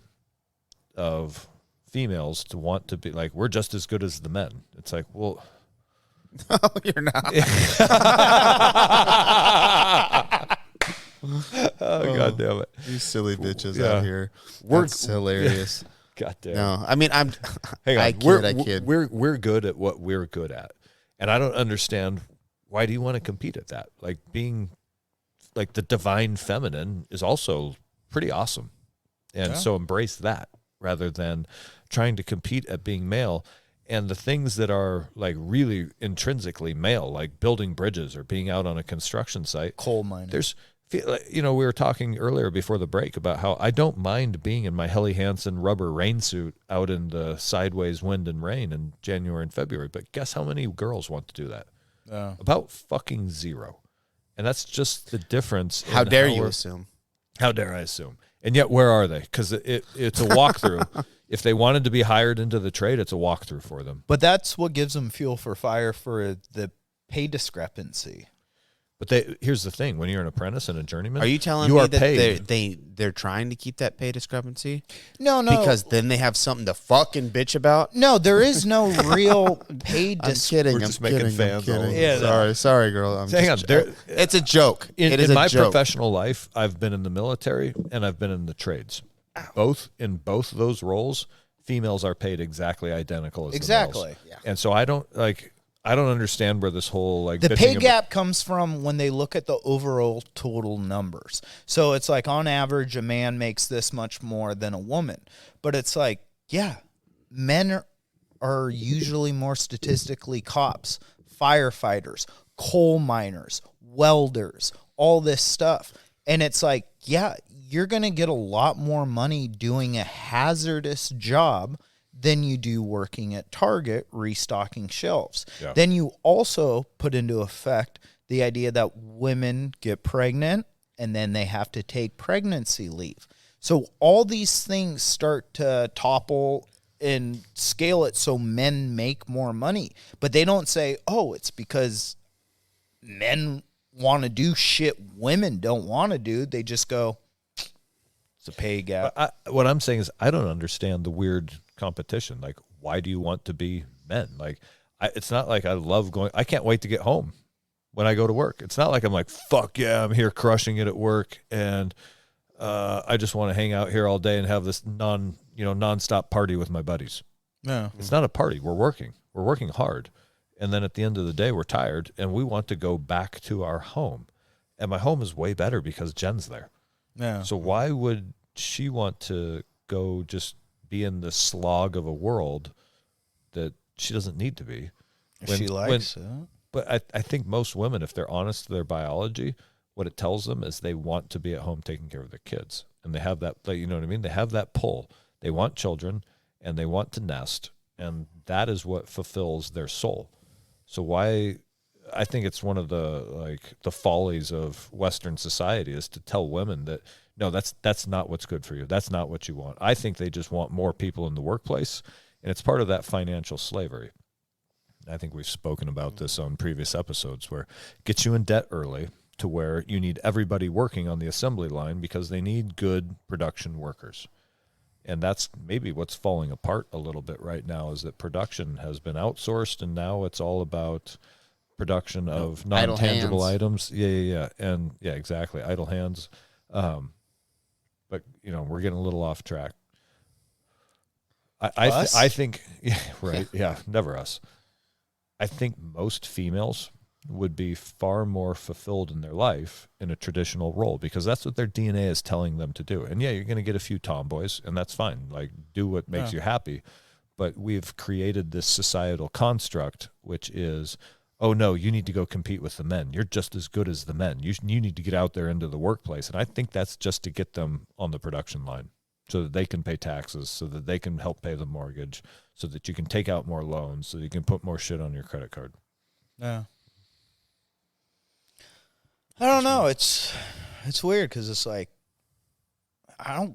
of females to want to be like, we're just as good as the men. It's like, well, No, you're not. oh, God damn it. You silly bitches Yeah. out here. We're- That's hilarious. God damn. No, I mean, I'm. Hang on. I kid. We're good at what we're good at. And I don't understand, why do you want to compete at that? Like being like the divine feminine is also pretty awesome. And so embrace that rather than trying to compete at being male. And the things that are like really intrinsically male, like building bridges or being out on a construction site, Coal mining. we were talking earlier before the break about how I don't mind being in my Helly Hansen rubber rain suit out in the sideways wind and rain in January and February. But guess how many girls want to do that? About fucking zero. And that's just the difference. How dare you assume? How dare I assume? And yet, where are they? Because it's a walkthrough. If they wanted to be hired into the trade, it's a walkthrough for them. But that's what gives them fuel for fire for the pay discrepancy. But here's the thing: when you're an apprentice and a journneyman, Are you telling you me are that paid. they're trying to keep that pay discrepancy? No. Because then they have something to fucking bitch about? No, there is no real pay I'm discrepancy. kidding. We're I'm just making kidding, fans I'm all kidding. over. Yeah, Sorry, girl. Hang on. It's a joke. In It is my a joke. professional life, I've been in the military and I've been in the trades. In both those roles, females are paid exactly identical as the Exactly. males. Yeah. And so I don't understand where this whole like The bitching pay about- gap comes from when they look at the overall total numbers. So it's like on average, a man makes this much more than a woman. But it's like, yeah, men are usually more statistically cops, firefighters, coal miners, welders, all this stuff. And it's like, yeah, you're going to get a lot more money doing a hazardous job than you do working at Target restocking shelves. Yeah. Then you also put into effect the idea that women get pregnant and then they have to take pregnancy leave. So all these things start to topple and scale it so men make more money. But they don't say, oh, it's because men want to do shit women don't want to do. They just go, it's a pay gap. What I'm saying is I don't understand the weird competition. Like, why do you want to be men? Like, it's not like I love going. I can't wait to get home when I go to work. It's not like I'm like, fuck yeah, I'm here crushing it at work, and I just want to hang out here all day and have this nonstop party with my buddies. No, It's not a party. We're working hard. And then at the end of the day, we're tired and we want to go back to our home. And my home is way better because Jen's there. no. So why would she want to go just be in the slog of a world that she doesn't need to be? If she likes it. But I think most women, if they're honest to their biology, what it tells them is they want to be at home taking care of their kids. And they have that, you know what I mean? They have that pull. They want children and they want to nest. And that is what fulfills their soul. So why, I think it's one of the follies of Western society is to tell women that, no, that's not what's good for you. That's not what you want. I think they just want more people in the workplace. And it's part of that financial slavery. I think we've spoken about this on previous episodes where it gets you in debt early to where you need everybody working on the assembly line because they need good production workers. And that's maybe what's falling apart a little bit right now is that production has been outsourced and now it's all about production of non-tangible items. Yeah. And yeah, exactly. Idle hands. But we're getting a little off track. I think, yeah, right. Yeah. Never us. I think most females would be far more fulfilled in their life in a traditional role because that's what their DNA is telling them to do. And yeah, you're going to get a few tomboys and that's fine. Like do what makes you happy. But we've created this societal construct, which is, oh no, you need to go compete with the men. You're just as good as the men. You need to get out there into the workplace. And I think that's just to get them on the production line so that they can pay taxes, so that they can help pay the mortgage, so that you can take out more loans, so that you can put more shit on your credit card. Yeah. I don't know. It's weird because it's like I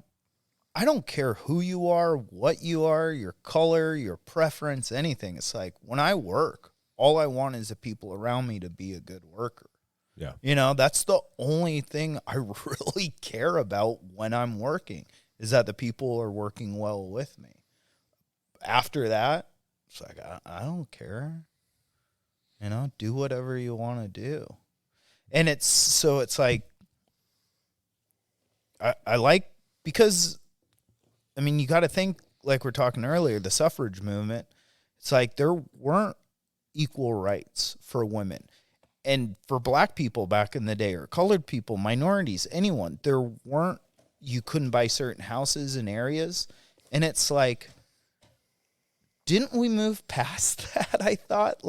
don't care who you are, what you are, your color, your preference, anything. It's like when I work, all I want is the people around me to be a good worker. Yeah. That's the only thing I really care about when I'm working is that the people are working well with me. After that, it's like I don't care. Do whatever you want to do. And it's like, I like, because, you got to think, like we're talking earlier, the suffrage movement, it's like there weren't equal rights for women. And for black people back in the day, or colored people, minorities, anyone, you couldn't buy certain houses in areas. And it's like, didn't we move past that? I thought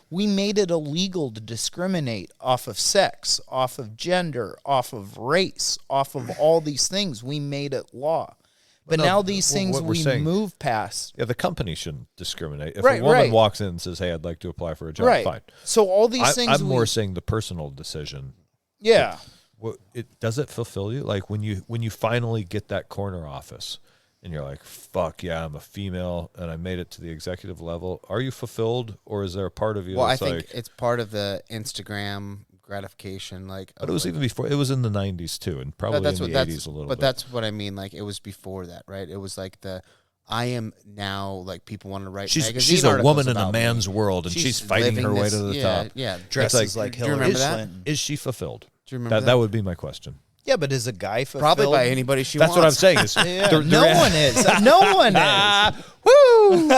we made it illegal to discriminate off of sex, off of gender, off of race, off of all these things. We made it law. But now these things we move past. Yeah, the company shouldn't discriminate. If a woman walks in and says, hey, I'd like to apply for a job, fine. So all these things I'm more saying the personal decision. Yeah. Does it fulfill you? Like when you finally get that corner office and you're like, fuck yeah, I'm a female and I made it to the executive level. Are you fulfilled, or is there a part of you that's I think it's part of the Instagram gratification. But it was even before. It was in the 90s too, and probably in the 80s a little bit. But that's what I mean. It was before that, right? It was I am now, people want to write magazine she's a woman in a man's me. world, and she's fighting her way to the top. Yeah, dresses like Hillary Clinton. Is she fulfilled? Do you remember that? That would be my question. Yeah, but is a guy fulfilled? Probably by anybody she wants. That's what I'm saying. Is no one is. No one is. Woo!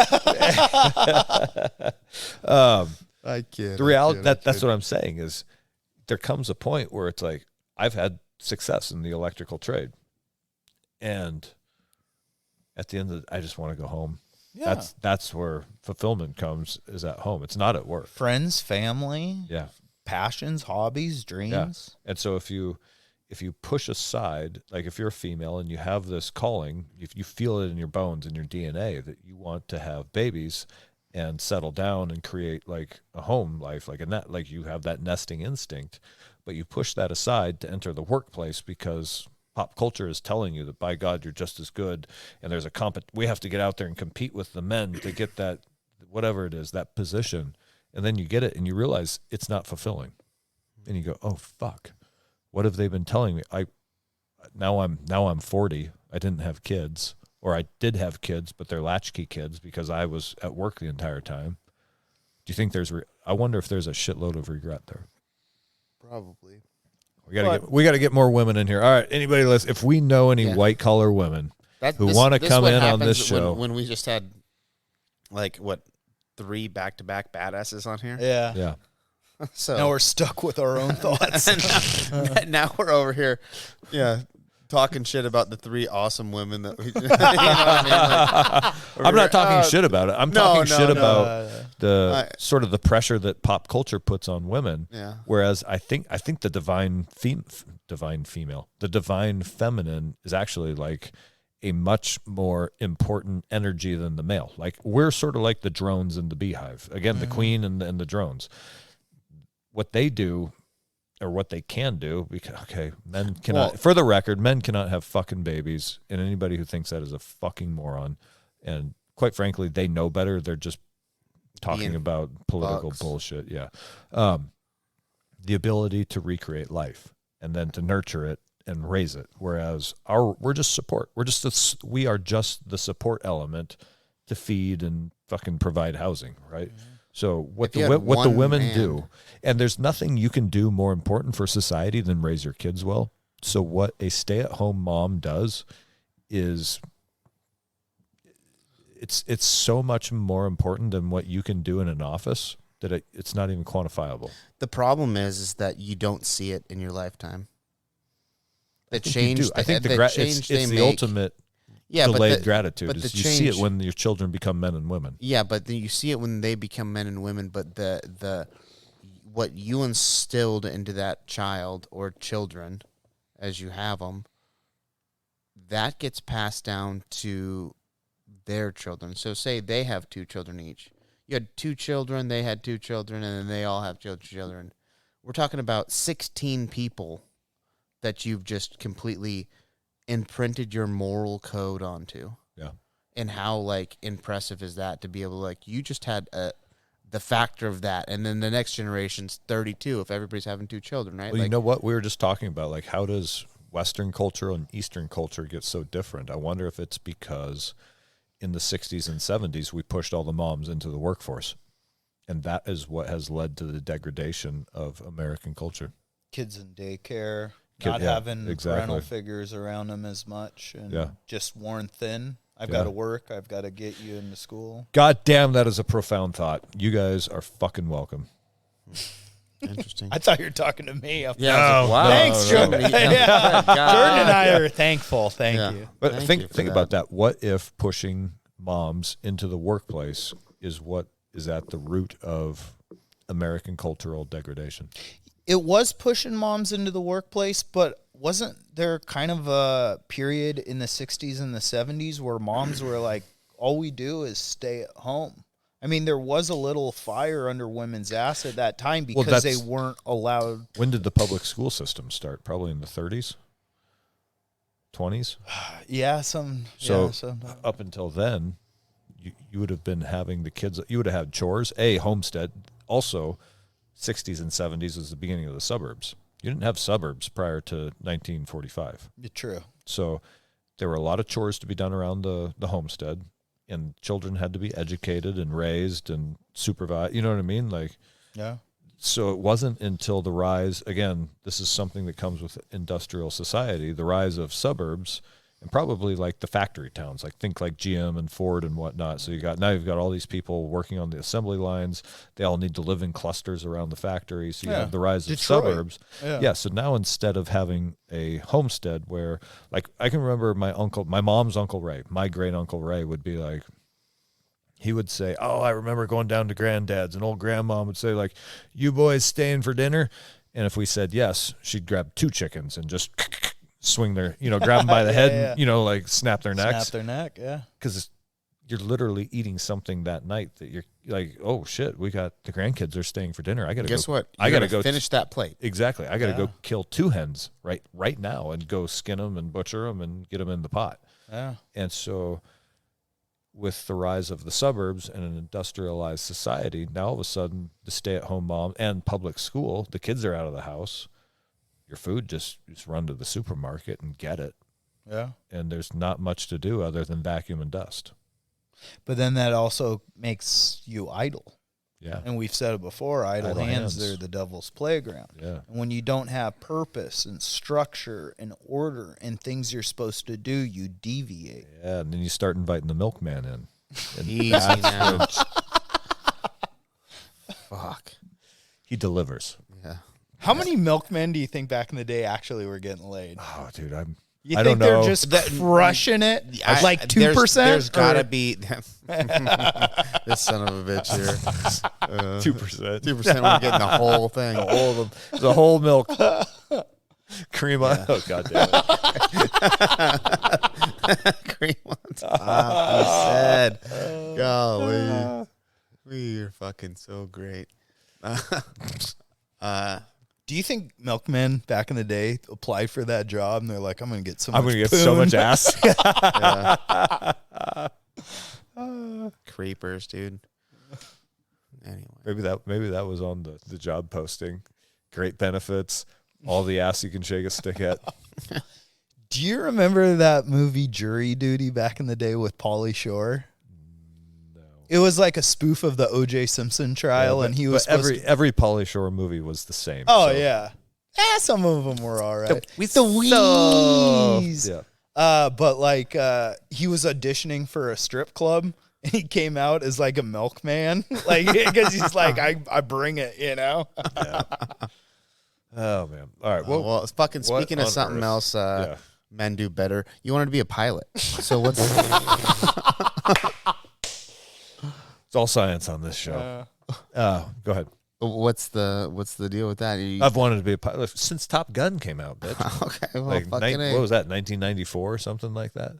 I kid. The reality that's what I'm saying is there comes a point where it's like I've had success in the electrical trade, and at the end of I just want to go home. Yeah. That's where fulfillment comes, is at home. It's not at work. Friends, family, yeah, passions, hobbies, dreams. Yeah. And so if you push aside, if you're a female and you have this calling, if you feel it in your bones, in your DNA, that you want to have babies and settle down and create a home life, you have that nesting instinct, but you push that aside to enter the workplace because pop culture is telling you that, by God, you're just as good, and there's we have to get out there and compete with the men to get that, whatever it is, that position. And then you get it and you realize it's not fulfilling. And you go, oh, fuck. What have they been telling me? Now I'm 40. I didn't have kids, or I did have kids, but they're latchkey kids because I was at work the entire time. Do you think I wonder if there's a shitload of regret there. Probably. We gotta get more women in here. All right, anybody listen, if we know any white collar women who want to come in on this show. When we just had, like, 3 back-to-back badasses on here? Yeah. So now we're stuck with our own thoughts. now we're over here, talking shit about the 3 awesome women that we. You know what I mean? I'm not talking shit about it. I'm talking shit about the sort of the pressure that pop culture puts on women. Yeah. Whereas I think the divine female, the divine feminine is actually like a much more important energy than the male. Like, we're sort of like the drones in the beehive. Again, the queen and the drones. What they do, or what they can do, because, men cannot, for the record, men cannot have fucking babies, and anybody who thinks that is a fucking moron. And quite frankly, they know better. They're just talking about political bullshit. Yeah. The ability to recreate life and then to nurture it and raise it. Whereas we're just support. We are just the support element to feed and fucking provide housing, right? Mm-hmm. So what the women do, and there's nothing you can do more important for society than raise your kids well. So what a stay-at-home mom does is it's so much more important than what you can do in an office that it's not even quantifiable. The problem is that you don't see it in your lifetime. I think it's the ultimate delayed gratitude. But you see it when your children become men and women. Yeah, but you see it when they become men and women. But the what you instilled into that child or children, as you have them, that gets passed down to their children. So say they have 2 children each. You had 2 children, they had 2 children, and then they all have children. We're talking about 16 people that you've just completely imprinted your moral code onto. Yeah. And how, like, impressive is that to be able to, like, you just had the factor of that, and then the next generation's 32 if everybody's having 2 children, right? Well, you know what? We were just talking about, like, how does Western culture and Eastern culture get so different? I wonder if it's because in the 60s and 70s, we pushed all the moms into the workforce. And that is what has led to the degradation of American culture. Kids in daycare, not having parental figures around them as much, and just worn thin. I've got to work. I've got to get you into school. God damn, that is a profound thought. You guys are fucking welcome. Interesting. I thought you were talking to me. Yeah. Wow. Thanks, Jordan. Jordan and I are thankful. Thank you. But think about that. What if pushing moms into the workplace is what is at the root of American cultural degradation? It was pushing moms into the workplace, but wasn't there kind of a period in the 60s and the 70s where moms were like, all we do is stay at home? I mean, there was a little fire under women's ass at that time because they weren't allowed. When did the public school system start? Probably in the 30s? 20s? So up until then, you would have been having the kids, you would have had chores, homestead. Also, 60s and 70s was the beginning of the suburbs. You didn't have suburbs prior to 1945. True. So there were a lot of chores to be done around the homestead, and children had to be educated and raised and supervised. You know what I mean? Like, yeah. So it wasn't until the rise, again, this is something that comes with industrial society, the rise of suburbs, and probably like the factory towns, like think like GM and Ford and whatnot. So you've got all these people working on the assembly lines. They all need to live in clusters around the factory. So you have the rise of suburbs. Yeah. So now instead of having a homestead where, like, I can remember my mom's Uncle Ray, my great Uncle Ray would be like, he would say, oh, I remember going down to Granddad's, and old grandma would say, like, you boys staying for dinner? And if we said yes, she'd grab 2 chickens and just swing their, grab them by the head and, like snap their necks. Snap their neck, yeah. Because you're literally eating something that night that you're like, oh shit, we got the grandkids are staying for dinner. I gotta Guess go. what? I gotta go finish that plate. Exactly. I gotta Yeah. go kill 2 hens right now and go skin them and butcher them and get them in the pot. Yeah. And so, with the rise of the suburbs and an industrialized society, now all of a sudden the stay-at-home mom and public school, the kids are out of the house. Your food just run to the supermarket and get it. Yeah. And there's not much to do other than vacuum and dust. But then that also makes you idle. Yeah. And we've said it before, idle Idle hands, hands. they're the devil's playground. Yeah. And when you don't have purpose and structure and order and things you're supposed to do, you deviate. Yeah. And then you start inviting the milkman in. And Easy that's now. when Fuck. he delivers. Yeah. How many milkmen do you think back in the day actually were getting laid? Oh, dude, You I think don't know. they're just crushing it? Like 2%? There's got to Or- be this son of a bitch here. 2%. 2%. We're getting the whole thing. The whole milk. Cream on. Oh, God damn it. Cream on top. He said, golly. We are fucking so great. Do you think milkmen back in the day applied for that job and they're like, I'm going to get so much I'm going to get so poon. much ass. Creepers, dude. Anyway. Maybe that was on the job posting. Great benefits. All the ass you can shake a stick at. Do you remember that movie Jury Duty back in the day with Pauly Shore? No. It was like a spoof of the O.J. Simpson trial, and he was supposed to... every Pauly Shore movie was the same. Oh, so- yeah. Some of them were all right. We The Wees. Yeah. But like he was auditioning for a strip club and he came out as like a milkman, like because he's like I bring it, you know. Oh man. All right. Well, fucking what speaking of on something earth? else, Yeah. men do better. You wanted to be a pilot. So what's It's all science on this show. Go ahead. what's the deal with that? I've wanted to be a pilot since Top Gun came out, bitch. Okay, well, Like fucking A. what was that? 1994 or something like that.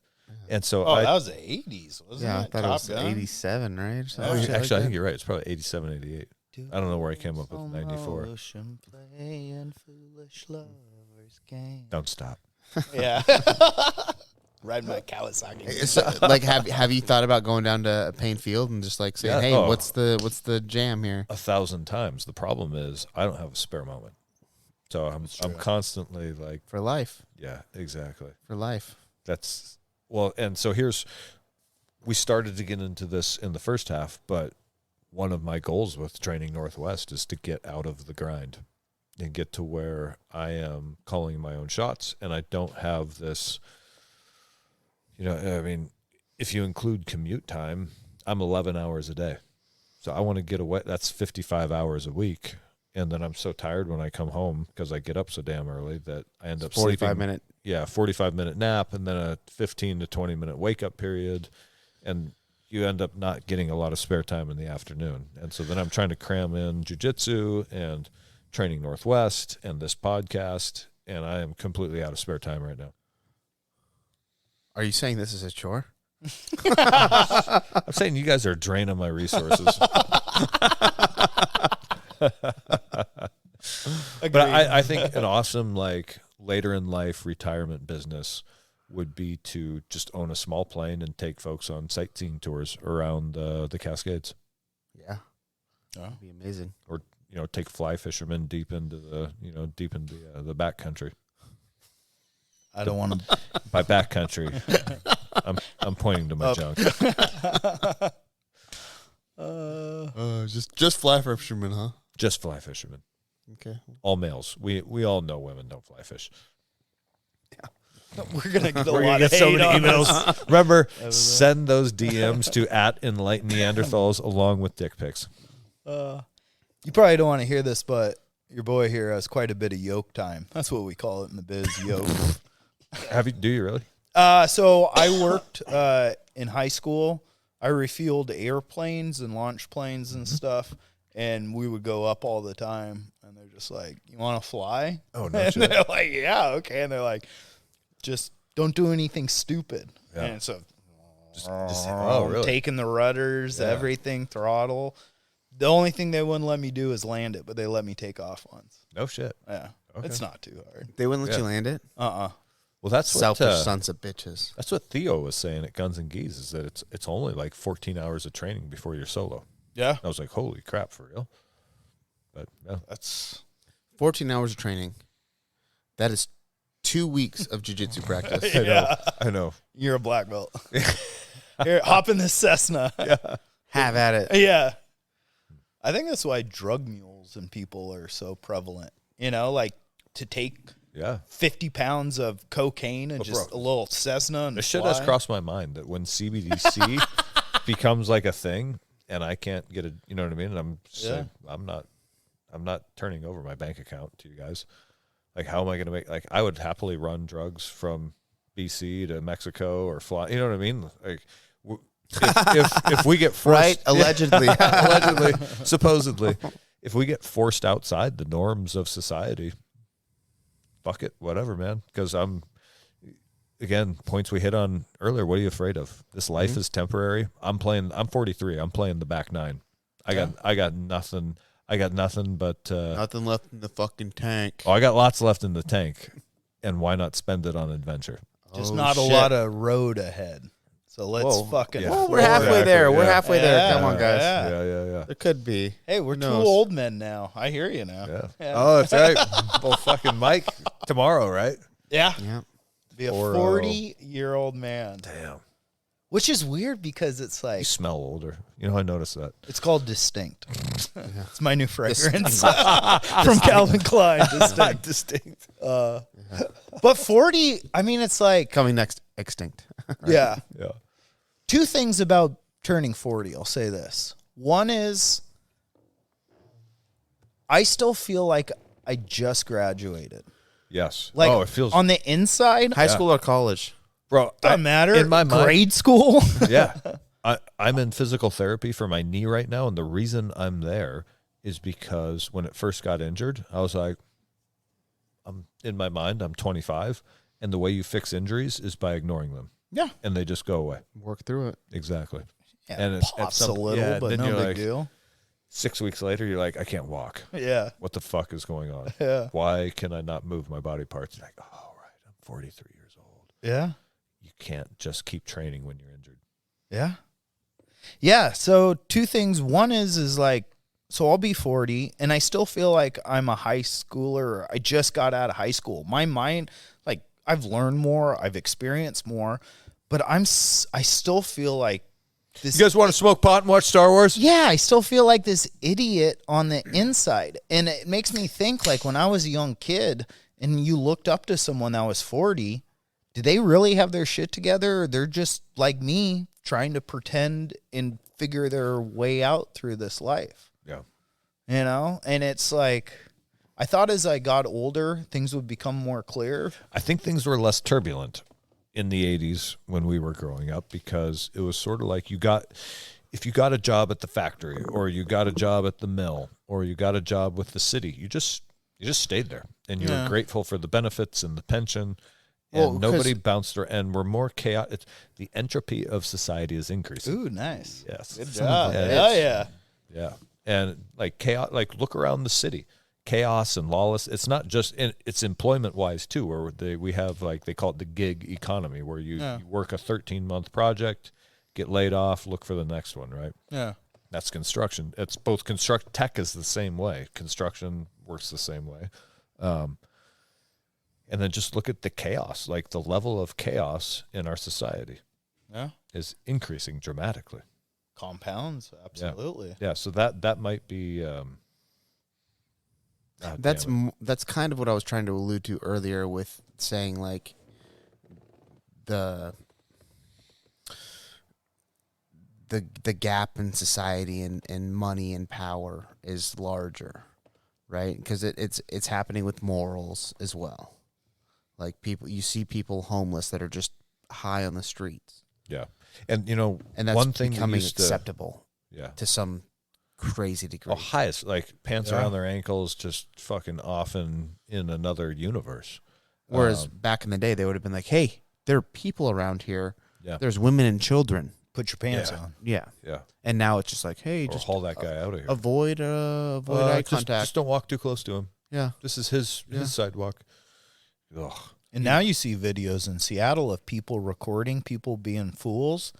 And so Oh, that was the 80s, wasn't Yeah, I it? thought Top it was Gun? 87, right? Or something Oh, shit like actually, I that. think you're right. It's probably 87, 88. I don't know where I came up with 94. Ocean playing foolish lovers game. Don't stop. Yeah. Riding my Kawasaki. So, like, have you thought about going down to Payne Field and just like saying, Yeah. hey, Oh. what's the jam here? 1,000 times. The problem is I don't have a spare moment. So I'm constantly like, For life. yeah, exactly. For life. That's well, and so we started to get into this in the first half, but one of my goals with training Northwest is to get out of the grind and get to where I am calling my own shots and I don't have this, I mean, if you include commute time, I'm 11 hours a day. So I want to get away. That's 55 hours a week. And then I'm so tired when I come home because I get up so damn early that I end up 45 sleeping. minute. Yeah, 45-minute nap and then a 15 to 20-minute wake-up period. And you end up not getting a lot of spare time in the afternoon. And so then I'm trying to cram in jiu-jitsu and training Northwest and this podcast, and I am completely out of spare time right now. Are you saying this is a chore? I'm saying you guys are draining my resources. But I think an awesome, like, later in life retirement business would be to just own a small plane and take folks on sightseeing tours around the Cascades. Yeah. That'd be amazing. Or, take fly fishermen deep into the backcountry. I don't want to. By backcountry, I'm pointing to my junk. Just fly fishermen, huh? Just fly fishermen. Okay. All males. We all know women don't fly fish. We're gonna get a We're lot gonna of get so hate many on emails. Remember, send those DMs to @Enlightened Neanderthals along with dick pics. You probably don't want to hear this, but your boy here has quite a bit of yoke time. That's what we call it in the biz, yoke. Do you really? So I worked in high school. I refueled airplanes and launch planes and stuff, and we would go up all the time. And they're just like, "You want to fly?" Oh, no And shit. they're like, "Yeah, okay." And they're like, "Just don't do anything stupid." Yeah. And so, Oh, really? Taking the rudders, everything, throttle. The only thing they wouldn't let me do is land it, but they let me take off once. No shit. Yeah. Okay. It's not too hard. They wouldn't let you land it? Well, that's Selfish what, sons of bitches. That's what Theo was saying at Guns and Geese, is that it's only like 14 hours of training before you're solo. Yeah. I was like, holy crap, for real? But yeah. That's 14 hours of training. That is 2 weeks of jiu-jitsu practice. I know. You're a black belt. Here, hop in this Cessna. Have at it. Yeah. I think that's why drug mules and people are so prevalent. You know, like to take 50 pounds of cocaine and just a little Cessna and This shit has crossed my mind that when CBDC becomes like a thing and I can't get a, you know what I mean? And I'm just like, I'm not turning over my bank account to you guys. Like, how am I going to make, like, I would happily run drugs from BC to Mexico or fly, you know what I mean? Like, if we get forced, Right? Allegedly. allegedly, supposedly, if we get forced outside the norms of society, fuck it, whatever, man. Because again, points we hit on earlier. What are you afraid of? This life is temporary. I'm 43. I'm playing the back nine. I got nothing. I got nothing but Nothing left in the fucking tank. I got lots left in the tank, and why not spend it on adventure? just not a lot of road ahead. So let's fucking. Well, we're halfway there. We're halfway there. Yeah. Come on, guys. Yeah. There could be. Hey, we're Who two knows? old men now. I hear you now. Yeah. Oh, that's right. Well, fucking Mike tomorrow, right? Yeah. Yeah. Be a 40-year-old man. Damn. Which is weird because it's like You smell older. You know, I noticed that. it's called Distinct. It's my new fragrance from Calvin Klein. Distinct. Distinct. But 40, I mean, it's like Coming next, extinct. yeah. Yeah. Two things about turning 40. I'll say this. One is I still feel like I just graduated. Yes. Like it feels on the inside, High school or college? bro. doesn't matter. In my mind, grade school. yeah. I'm in physical therapy for my knee right now, and the reason I'm there is because when it first got injured, I was like, in my mind, I'm 25, and the way you fix injuries is by ignoring them. Yeah. And they just go away. Work through it. Exactly. Yeah, And it it's- pops at a some- little, yeah, but then no you're big like- deal. 6 weeks later, you're like, I can't walk. Yeah. What the fuck is going on? Yeah. Why can I not move my body parts? You're like, oh, right, I'm 43 years old. Yeah. You can't just keep training when you're injured. Yeah. Yeah. So two things. One is like, so I'll be 40 and I still feel like I'm a high schooler. I just got out of high school. My mind, like I've learned more, I've experienced more, but I still feel like this. You guys want to smoke pot and watch Star Wars? Yeah, I still feel like this idiot on the inside. And it makes me think like when I was a young kid and you looked up to someone that was 40, do they really have their shit together? Or they're just like me trying to pretend and figure their way out through this life, Yeah. you know? And it's like, I thought as I got older, things would become more clear. I think things were less turbulent in the 80s when we were growing up because it was sort of like if you got a job at the factory or you got a job at the mill or you got a job with the city, you just stayed there and you were grateful for the benefits and the pension. And nobody bounced around, and we're more chaotic. The entropy of society is increasing. Ooh, nice. Yes. Good job. Yeah, Yeah. Yeah. And like chaos, like look around the city, chaos and lawless. It's not just it's employment wise too, where we have like, they call it the gig economy where you work a 13-month project, get laid off, look for the next one. Right. Yeah. That's construction. It's both tech is the same way. Construction works the same way. And then just look at the chaos, like the level of chaos in our society is increasing dramatically. Compounds. Absolutely. Yeah, so that might be. That's kind of what I was trying to allude to earlier with saying like the gap in society and money and power is larger, right? Because it's happening with morals as well. Like you see people homeless that are just high on the streets. Yeah, and you know, And that's one thing becoming used acceptable to, to some crazy degree. highest like pants around their ankles, just fucking off in another universe. Whereas back in the day, they would have been like, hey, there are people around here Yeah. There's women and children. Put your pants Yeah. on. Yeah. Yeah. And now it's just like, hey, Or just haul that guy out of here. avoid eye contact. Just don't walk too close to him. Yeah. This is his sidewalk. Ugh. And now you see videos in Seattle of people recording people being fools,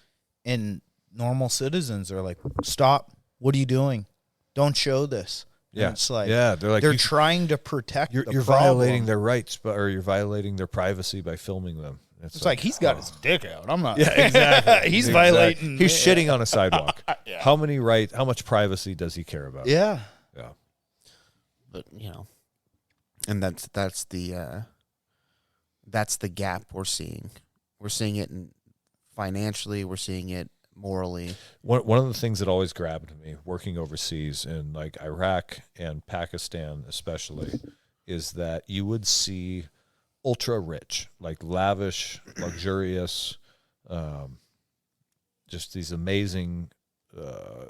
and normal citizens are like, "Stop! What are you doing? Don't show this." Yeah, And it's like, yeah, they're like they're trying to protect. you're the violating problem. their rights, or you're violating their privacy by filming them. It's like he's got his dick out. I'm not. Yeah, exactly. He's Exactly. violating. He's shitting on a sidewalk. Yeah. How much privacy does he care about? Yeah. Yeah. But and that's the gap we're seeing. We're seeing it financially. We're seeing it morally. One of the things that always grabbed me working overseas in like Iraq and Pakistan especially is that you would see ultra rich, like lavish, luxurious, just these amazing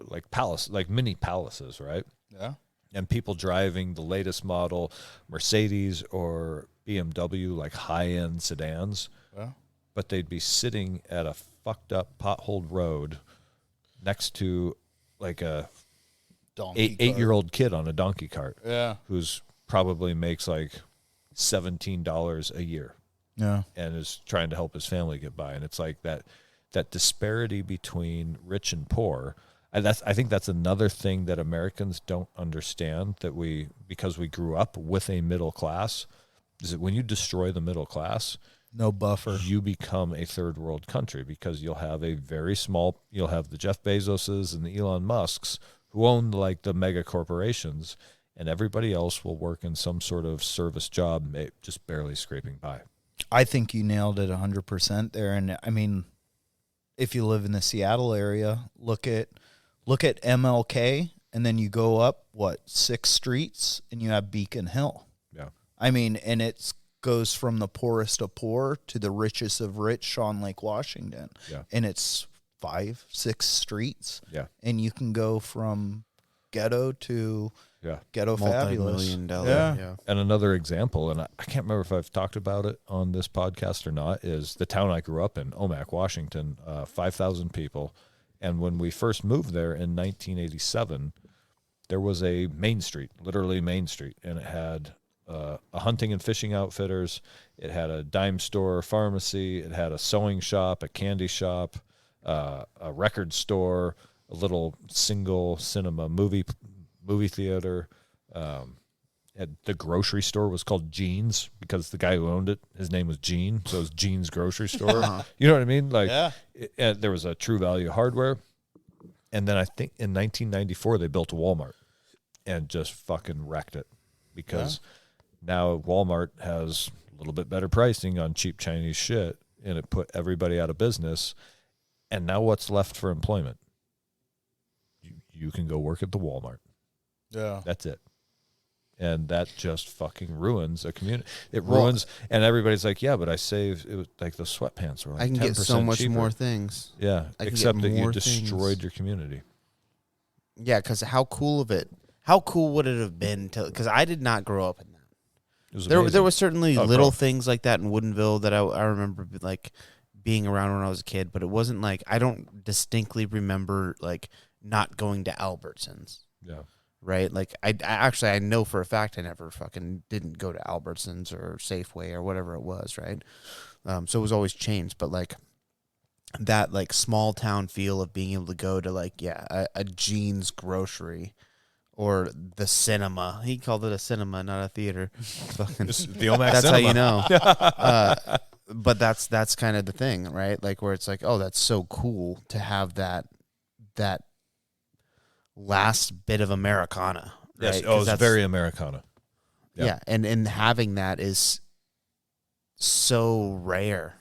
like mini palaces, right? Yeah. And people driving the latest model Mercedes or BMW, like high-end sedans. Yeah. But they'd be sitting at a fucked up potholed road next to like a Donkey eight-year-old kid on a donkey cart. Yeah. Who's probably makes like $17 a year Yeah. and is trying to help his family get by. And it's like that disparity between rich and poor. And I think that's another thing that Americans don't understand, that because we grew up with a middle class, is that when you destroy the middle class, No buffer. you become a third world country, because you'll have you'll have the Jeff Bezoses and the Elon Musks who own like the mega corporations, and everybody else will work in some sort of service job, just barely scraping by. I think you nailed it 100% there. And I mean, if you live in the Seattle area, look at MLK, and then you go up 6 streets and you have Beacon Hill. Yeah. I mean, and it goes from the poorest of poor to the richest of rich on Lake Washington. Yeah. And it's 5-6 streets. Yeah. And you can go from ghetto to Yeah. ghetto fabulous. Multi-million-dollar. Yeah. And another example, and I can't remember if I've talked about it on this podcast or not, is the town I grew up in, Omak, Washington, 5,000 people. And when we first moved there in 1987, there was a main street, literally Main Street, and it had a hunting and fishing outfitters. It had a dime store, pharmacy. It had a sewing shop, a candy shop, a record store, a little single cinema movie theater. The grocery store was called Gene's because the guy who owned it, his name was Gene, so it was Gene's grocery store. You know what I mean? Like, Yeah. And there was a True Value Hardware, and then I think in 1994 they built a Walmart and just fucking wrecked it, because now Walmart has a little bit better pricing on cheap Chinese shit, and it put everybody out of business. And now what's left for employment? You can go work at the Walmart. Yeah. That's it. And that just fucking ruins a community. It ruins, and everybody's like, yeah, but I saved, it was like the sweatpants were like I can 10% get so much cheaper. more things. Yeah, I can except get that you more destroyed things. your community. Yeah, because how cool would it have been to? Because I did not grow up in that. It was There amazing. was certainly Oh, little bro. things like that in Woodinville that I remember like being around when I was a kid, but it wasn't like, I don't distinctly remember like not going to Albertsons. Yeah. Right? Like I know for a fact I never fucking didn't go to Albertsons or Safeway or whatever it was, right? So it was always changed, but like that like small town feel of being able to go to like a Gene's grocery or the cinema. He called it a cinema, not a theater. Fucking, The Omak that's how Cinema. you know. But that's kind of the thing, right? Like where it's like, oh, that's so cool to have that last bit of Americana. Yes. Right? Oh, 'Cause it's that's- very Americana. yeah. And having that is so rare.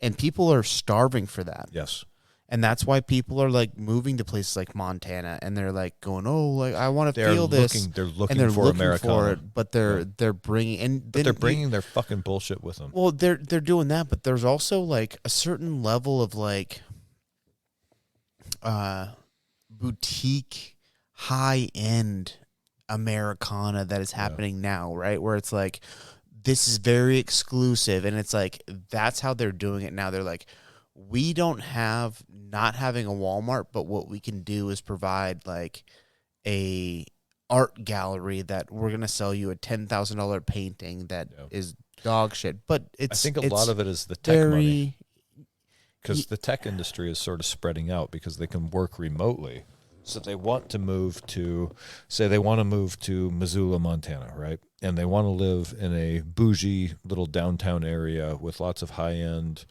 And people are starving for that. Yes. And that's why people are like moving to places like Montana and they're like going, oh, like I want to They're feel this. looking And they're for looking Americana. for it, but they're bringing and But then they're bringing their fucking bullshit with them. well, they're doing that, but there's also like a certain level of like boutique, high end Americana that is happening now, right? Where it's like this is very exclusive, and it's like that's how they're doing it now. They're like, we don't have not having a Walmart, but what we can do is provide like a art gallery that we're gonna sell you a $10,000 painting that is dog shit. But I think a lot of it is the tech money, because the tech industry is sort of spreading out because they can work remotely. So they want to move to, say they want to move to Missoula, Montana, right? And they want to live in a bougie little downtown area with lots of high-end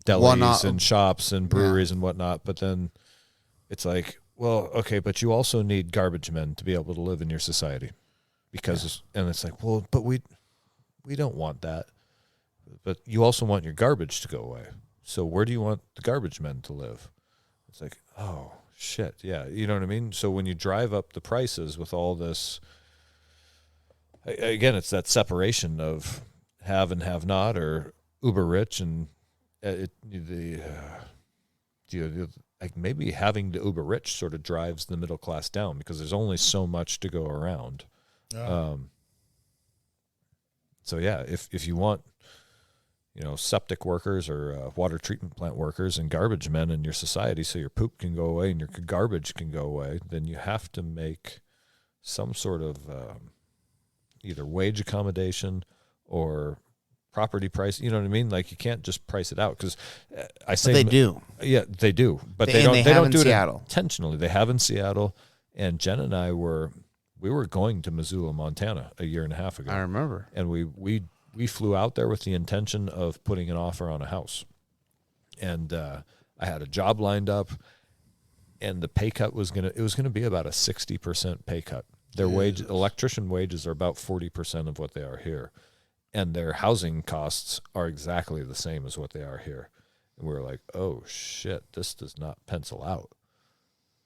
delis and shops and breweries and whatnot. But then it's like, well, okay, but you also need garbage men to be able to live in your society. Because, and it's like, well, but we don't want that. But you also want your garbage to go away. So where do you want the garbage men to live? It's like, oh, shit, yeah. You know what I mean? So when you drive up the prices with all this, again, it's that separation of have and have not, or uber rich, and like maybe having the uber rich sort of drives the middle class down because there's only so much to go around. So yeah, if you want, septic workers or water treatment plant workers and garbage men in your society so your poop can go away and your garbage can go away, then you have to make some sort of either wage accommodation or property price. You know what I mean? Like you can't just price it out because I say they do. Yeah, they do, but they don't do it intentionally. They have in Seattle, and Jen and I were going to Missoula, Montana a year and a half ago. I remember, and we flew out there with the intention of putting an offer on a house. And I had a job lined up, and the pay cut was going to be about a 60% pay cut. Their electrician wages are about 40% of what they are here. And their housing costs are exactly the same as what they are here. And we were like, oh shit, this does not pencil out.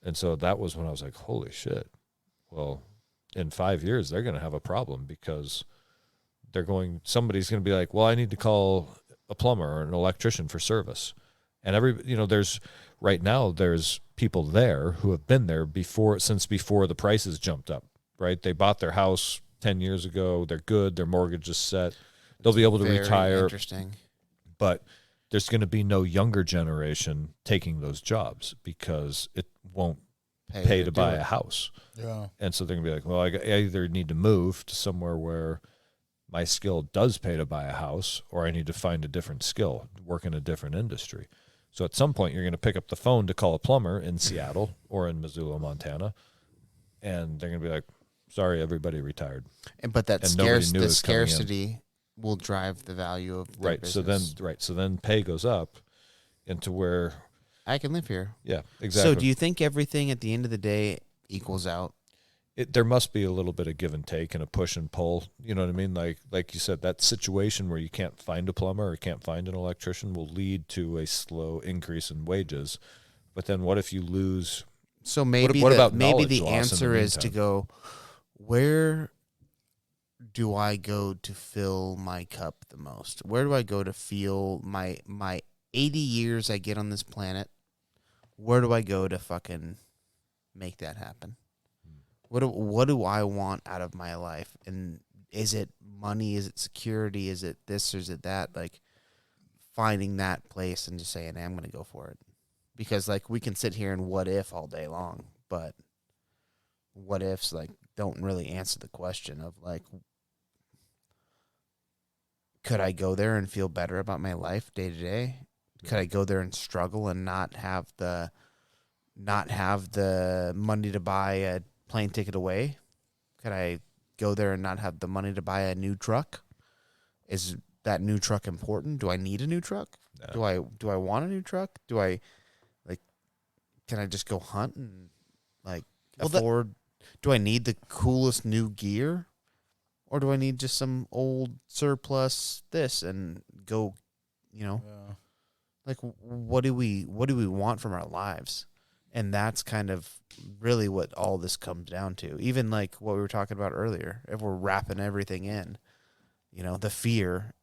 And so that was when I was like, holy shit. Well, in 5 years, they're going to have a problem because somebody's going to be like, well, I need to call a plumber or an electrician for service. And there's people there who have been there since before the prices jumped up, right? They bought their house 10 years ago. They're good. Their mortgage is set. They'll be able to retire. Interesting. But there's going to be no younger generation taking those jobs because it won't pay to buy a house. Yeah. And so they're going to be like, well, I either need to move to somewhere where my skill does pay to buy a house, or I need to find a different skill, work in a different industry. So at some point, you're going to pick up the phone to call a plumber in Seattle or in Missoula, Montana, and they're going to be like, sorry, everybody retired. But the scarcity will drive the value of their business. So then pay goes up into where I can live here. Yeah, exactly. So do you think everything at the end of the day equals out? There must be a little bit of give and take and a push and pull. You know what I mean? Like you said, that situation where you can't find a plumber or can't find an electrician will lead to a slow increase in wages. But then what if you lose? So maybe the answer is to go, where do I go to fill my cup the most? Where do I go to feel my 80 years I get on this planet? Where do I go to fucking make that happen? What do I want out of my life? And is it money? Is it security? Is it this or is it that? Like finding that place and just saying, hey, I'm going to go for it. Because like we can sit here and what if all day long, but what ifs like don't really answer the question of like, could I go there and feel better about my life day to day? Could I go there and struggle and not have the money to buy a plane ticket away? Could I go there and not have the money to buy a new truck? Is that new truck important? Do I need a new truck? No. Do I want a new truck? Can I just go hunt and afford? Do I need the coolest new gear? Or do I need just some old surplus this and go, like what do we want from our lives? And that's kind of really what all this comes down to. Even like what we were talking about earlier, if we're wrapping everything in, the fear,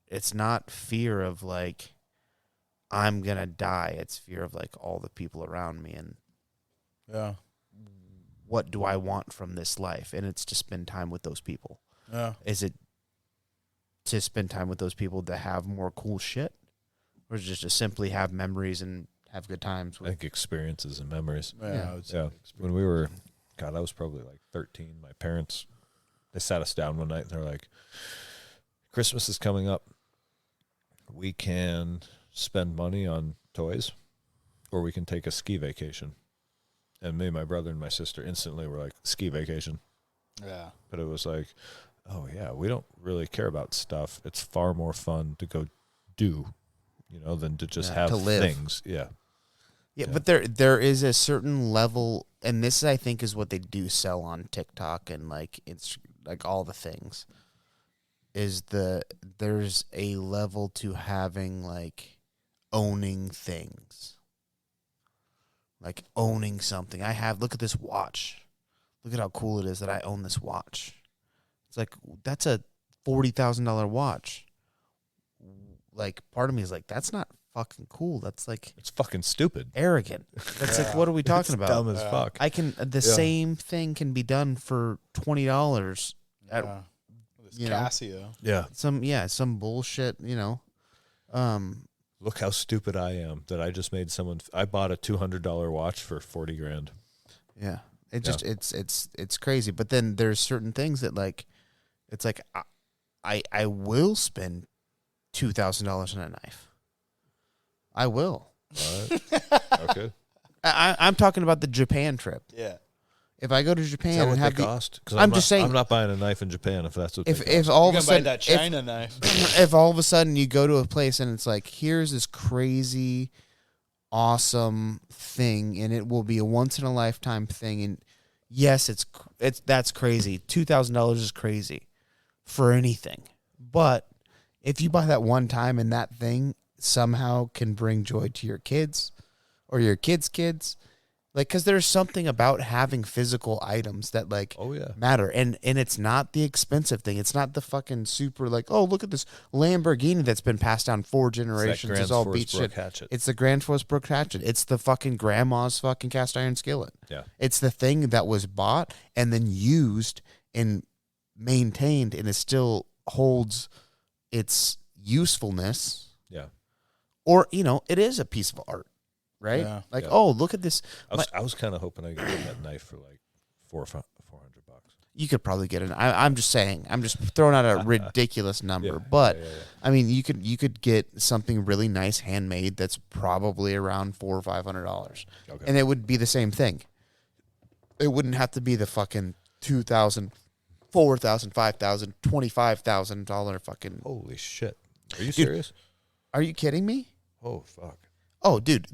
it's not fear of like, I'm going to die. It's fear of like all the people around me. And what do I want from this life? And it's to spend time with those people. Yeah. Is it to spend time with those people to have more cool shit? or just to simply have memories and have good times I with. think experiences and memories. Yeah. I would say Yeah. When we were, God, I was probably like 13. My parents, they sat us down one night and they're like, Christmas is coming up. We can spend money on toys or we can take a ski vacation. And me, my brother, and my sister instantly were like, ski vacation. Yeah. But it was like, oh, yeah, we don't really care about stuff. It's far more fun to go do, than to just have to live. things. Yeah. Yeah, but there is a certain level, and this I think is what they do sell on TikTok and like it's like all the things. There's a level to having like owning things. Like owning something. Look at this watch. Look at how cool it is that I own this watch. It's like, that's a $40,000 watch. Like, part of me is like, that's not fucking cool. That's like, It's fucking stupid. arrogant. That's like, what are we talking about? Dumb as fuck. The same thing can be done for $20 at Yeah. This you know. Casio. Yeah. some bullshit, Look how stupid I am that I just made I bought a $200 watch for 40 grand. Yeah. It's crazy. But then there's certain things that like, it's like I will spend $2,000 on a knife. I will. All right. Okay. I'm talking about the Japan trip. Yeah. If I go to Is Japan that what and they have cost? 'Cause I'm just saying. I'm not buying a knife in Japan if that's what they if cost. all You're of a gonna buy sudden that China knife. if all of a sudden you go to a place and it's like, here's this crazy, awesome thing, and it will be a once in a lifetime thing, and yes, that's crazy. $2,000 is crazy for anything, but if you buy that one time and that thing somehow can bring joy to your kids or your kids' kids, like, because there's something about having physical items that like Oh, yeah. matter, and it's not the expensive thing. It's not the fucking super like, oh, look at this Lamborghini that's been passed down 4 generations. Grand It's all Force beat Brook shit. hatchet. It's the Grand Force Brook hatchet. It's the fucking grandma's fucking cast iron skillet. Yeah. It's the thing that was bought and then used and maintained, and it still holds its usefulness. Yeah. Or it is a piece of art, right? Yeah. Like, Yeah. oh, look at this. I was kind of hoping I could get that knife for like $400. You could probably get it. I'm just saying. I'm just throwing out a ridiculous number, Yeah, but yeah. I mean, you could get something really nice handmade that's probably around $400 or $500, Okay. and it would be the same thing. It wouldn't have to be the fucking $2,000, $4,000, $5,000, $25,000 fucking. Holy shit. Are you serious? Are you kidding me? Oh, fuck. Oh, dude,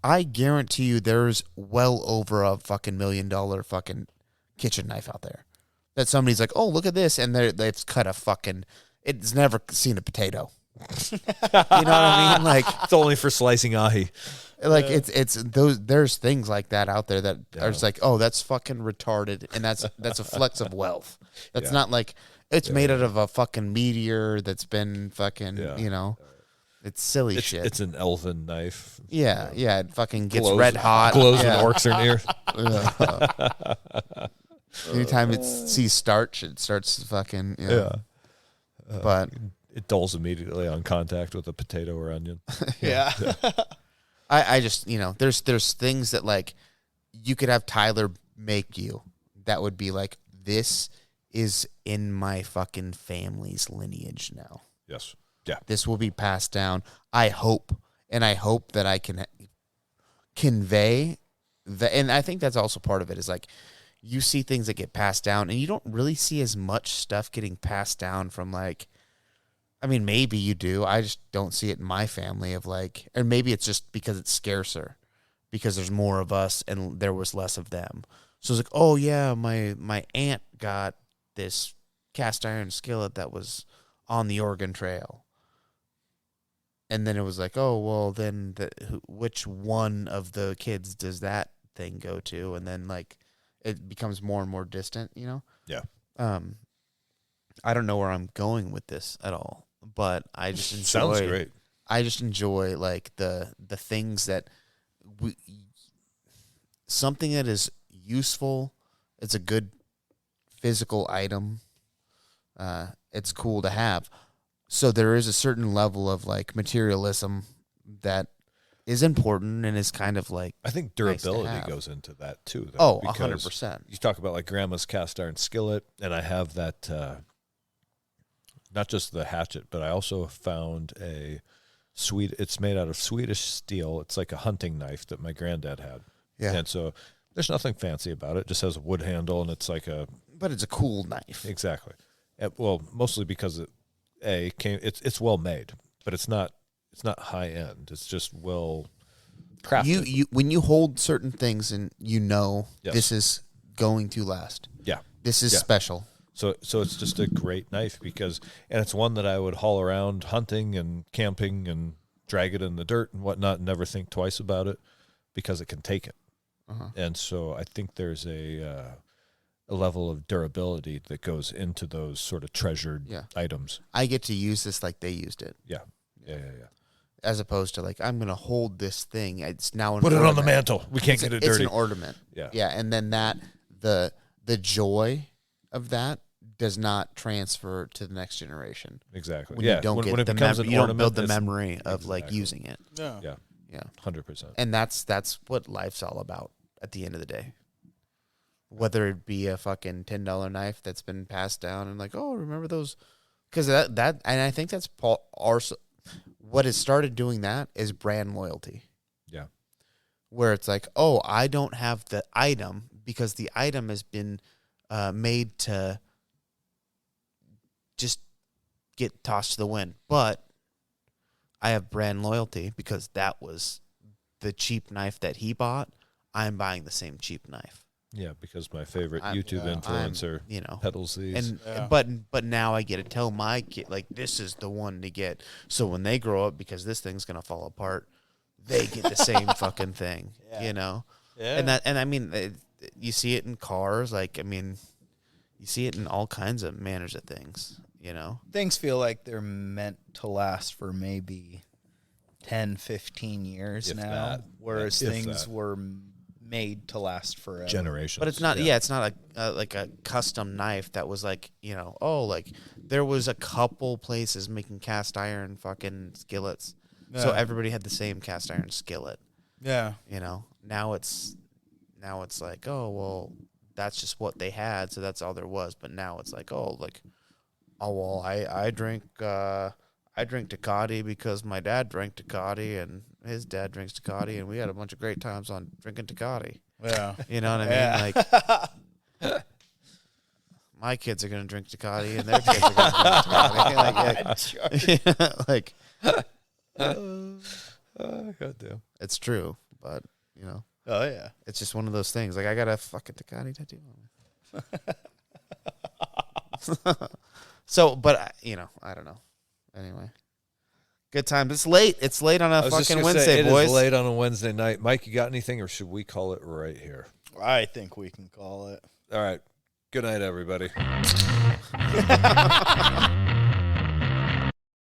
I guarantee you, there's well over a fucking $1 million fucking kitchen knife out there that somebody's like, oh, look at this, and they've cut a fucking. It's never seen a potato. You know what I mean? Like, It's only for slicing ahi. it's those. There's things like that out there that are just like, oh, that's fucking retarded, and that's a flex of wealth. That's Yeah. not like it's made out of a fucking meteor that's been fucking. Yeah. It's silly It's, shit. it's an elven knife. yeah, it fucking gets Glows- red hot. Glows yeah. when orcs are near. Anytime it sees starch, it starts fucking. Yeah. But It dulls immediately on contact with a potato or onion. Yeah. I just there's things that like you could have Tyler make you that would be like, this is in my fucking family's lineage now. Yes. Yeah. This will be passed down. I hope that I can convey that, and I think that's also part of it is like you see things that get passed down, and you don't really see as much stuff getting passed down from like. I mean, maybe you do. I just don't see it in my family of like, or maybe it's just because it's scarcer, because there's more of us and there was less of them. So it's like, oh yeah, my aunt got this cast iron skillet that was on the Oregon Trail. And then it was like, oh, well, then which one of the kids does that thing go to? And then like it becomes more and more distant, Yeah. I don't know where I'm going with this at all, but I just enjoy. Sounds great. I just enjoy like the things that something that is useful. It's a good physical item. It's cool to have. So there is a certain level of like materialism that is important and is kind of like I think nice to durability have. goes into that too. Though, Oh, because 100%. You talk about like grandma's cast iron skillet, and I have that. Not just the hatchet, but I also found a it's made out of Swedish steel. It's like a hunting knife that my granddad had. Yeah. And so there's nothing fancy about it. It just has a wood handle, and it's like But it's a cool knife. exactly. Well, mostly because it's well made, but it's not high end. It's just well crafted. You when you hold certain things and Yes. this is going to last. Yeah. This is Yeah. special. So it's just a great knife and it's one that I would haul around hunting and camping and drag it in the dirt and whatnot and never think twice about it because it can take it. Uh-huh. And so I think there's a level of durability that goes into those sort of treasured items. I get to use this like they used it. Yeah. As opposed to like, I'm going to hold this thing. It's now an Put it on the ornament. mantle. We can't get it dirty. It's an ornament. Yeah. Yeah. And then the joy of that does not transfer to the next generation. Exactly. When yeah. you don't when it get becomes an you don't ornament, build the it's- memory of like Exactly. using it. Yeah. Yeah. Yeah. 100%. And that's what life's all about at the end of the day. Whether it be a fucking $10 knife that's been passed down and like, oh, remember those? Because that and I think that's what has started doing that is brand loyalty. Yeah. Where it's like, oh, I don't have the item because the item has been made to just get tossed to the wind. But I have brand loyalty because that was the cheap knife that he bought. I'm buying the same cheap knife. Yeah, because my favorite I'm- YouTube influencer peddles these. And but now I get to tell my kid like this is the one to get. So when they grow up, because this thing's gonna fall apart, they get the same fucking thing. Yeah. You know. Yeah. And I mean, you see it in cars. Like I mean, you see it in all kinds of manners of things. You know. Things feel like they're meant to last for maybe 10, 15 years If now, that. whereas If things that. were made to last forever. Generations. But it's not. Yeah, it's not like a custom knife that was like like there was a couple places making cast iron fucking skillets, so Yeah. everybody had the same cast iron skillet. Yeah. You know, now it's like, oh well, that's just what they had, so that's all there was. But now it's like, oh well, I drink Ducati because my dad drank Ducati and his dad drinks Ducati, and we had a bunch of great times on drinking Ducati. Yeah. You know what I mean? Yeah. Like, my kids are gonna drink Ducati, and their kids are gonna drink Ducati. Like, goddamn. it's true, but Oh yeah. it's just one of those things. Like, I got a fucking Ducati tattoo on me. So, but I don't know. Anyway, good time. It's late. It's late on a fucking Wednesday, boys. It is late on a Wednesday night. Mike, you got anything, or should we call it right here? I think we can call it. All right. Good night, everybody.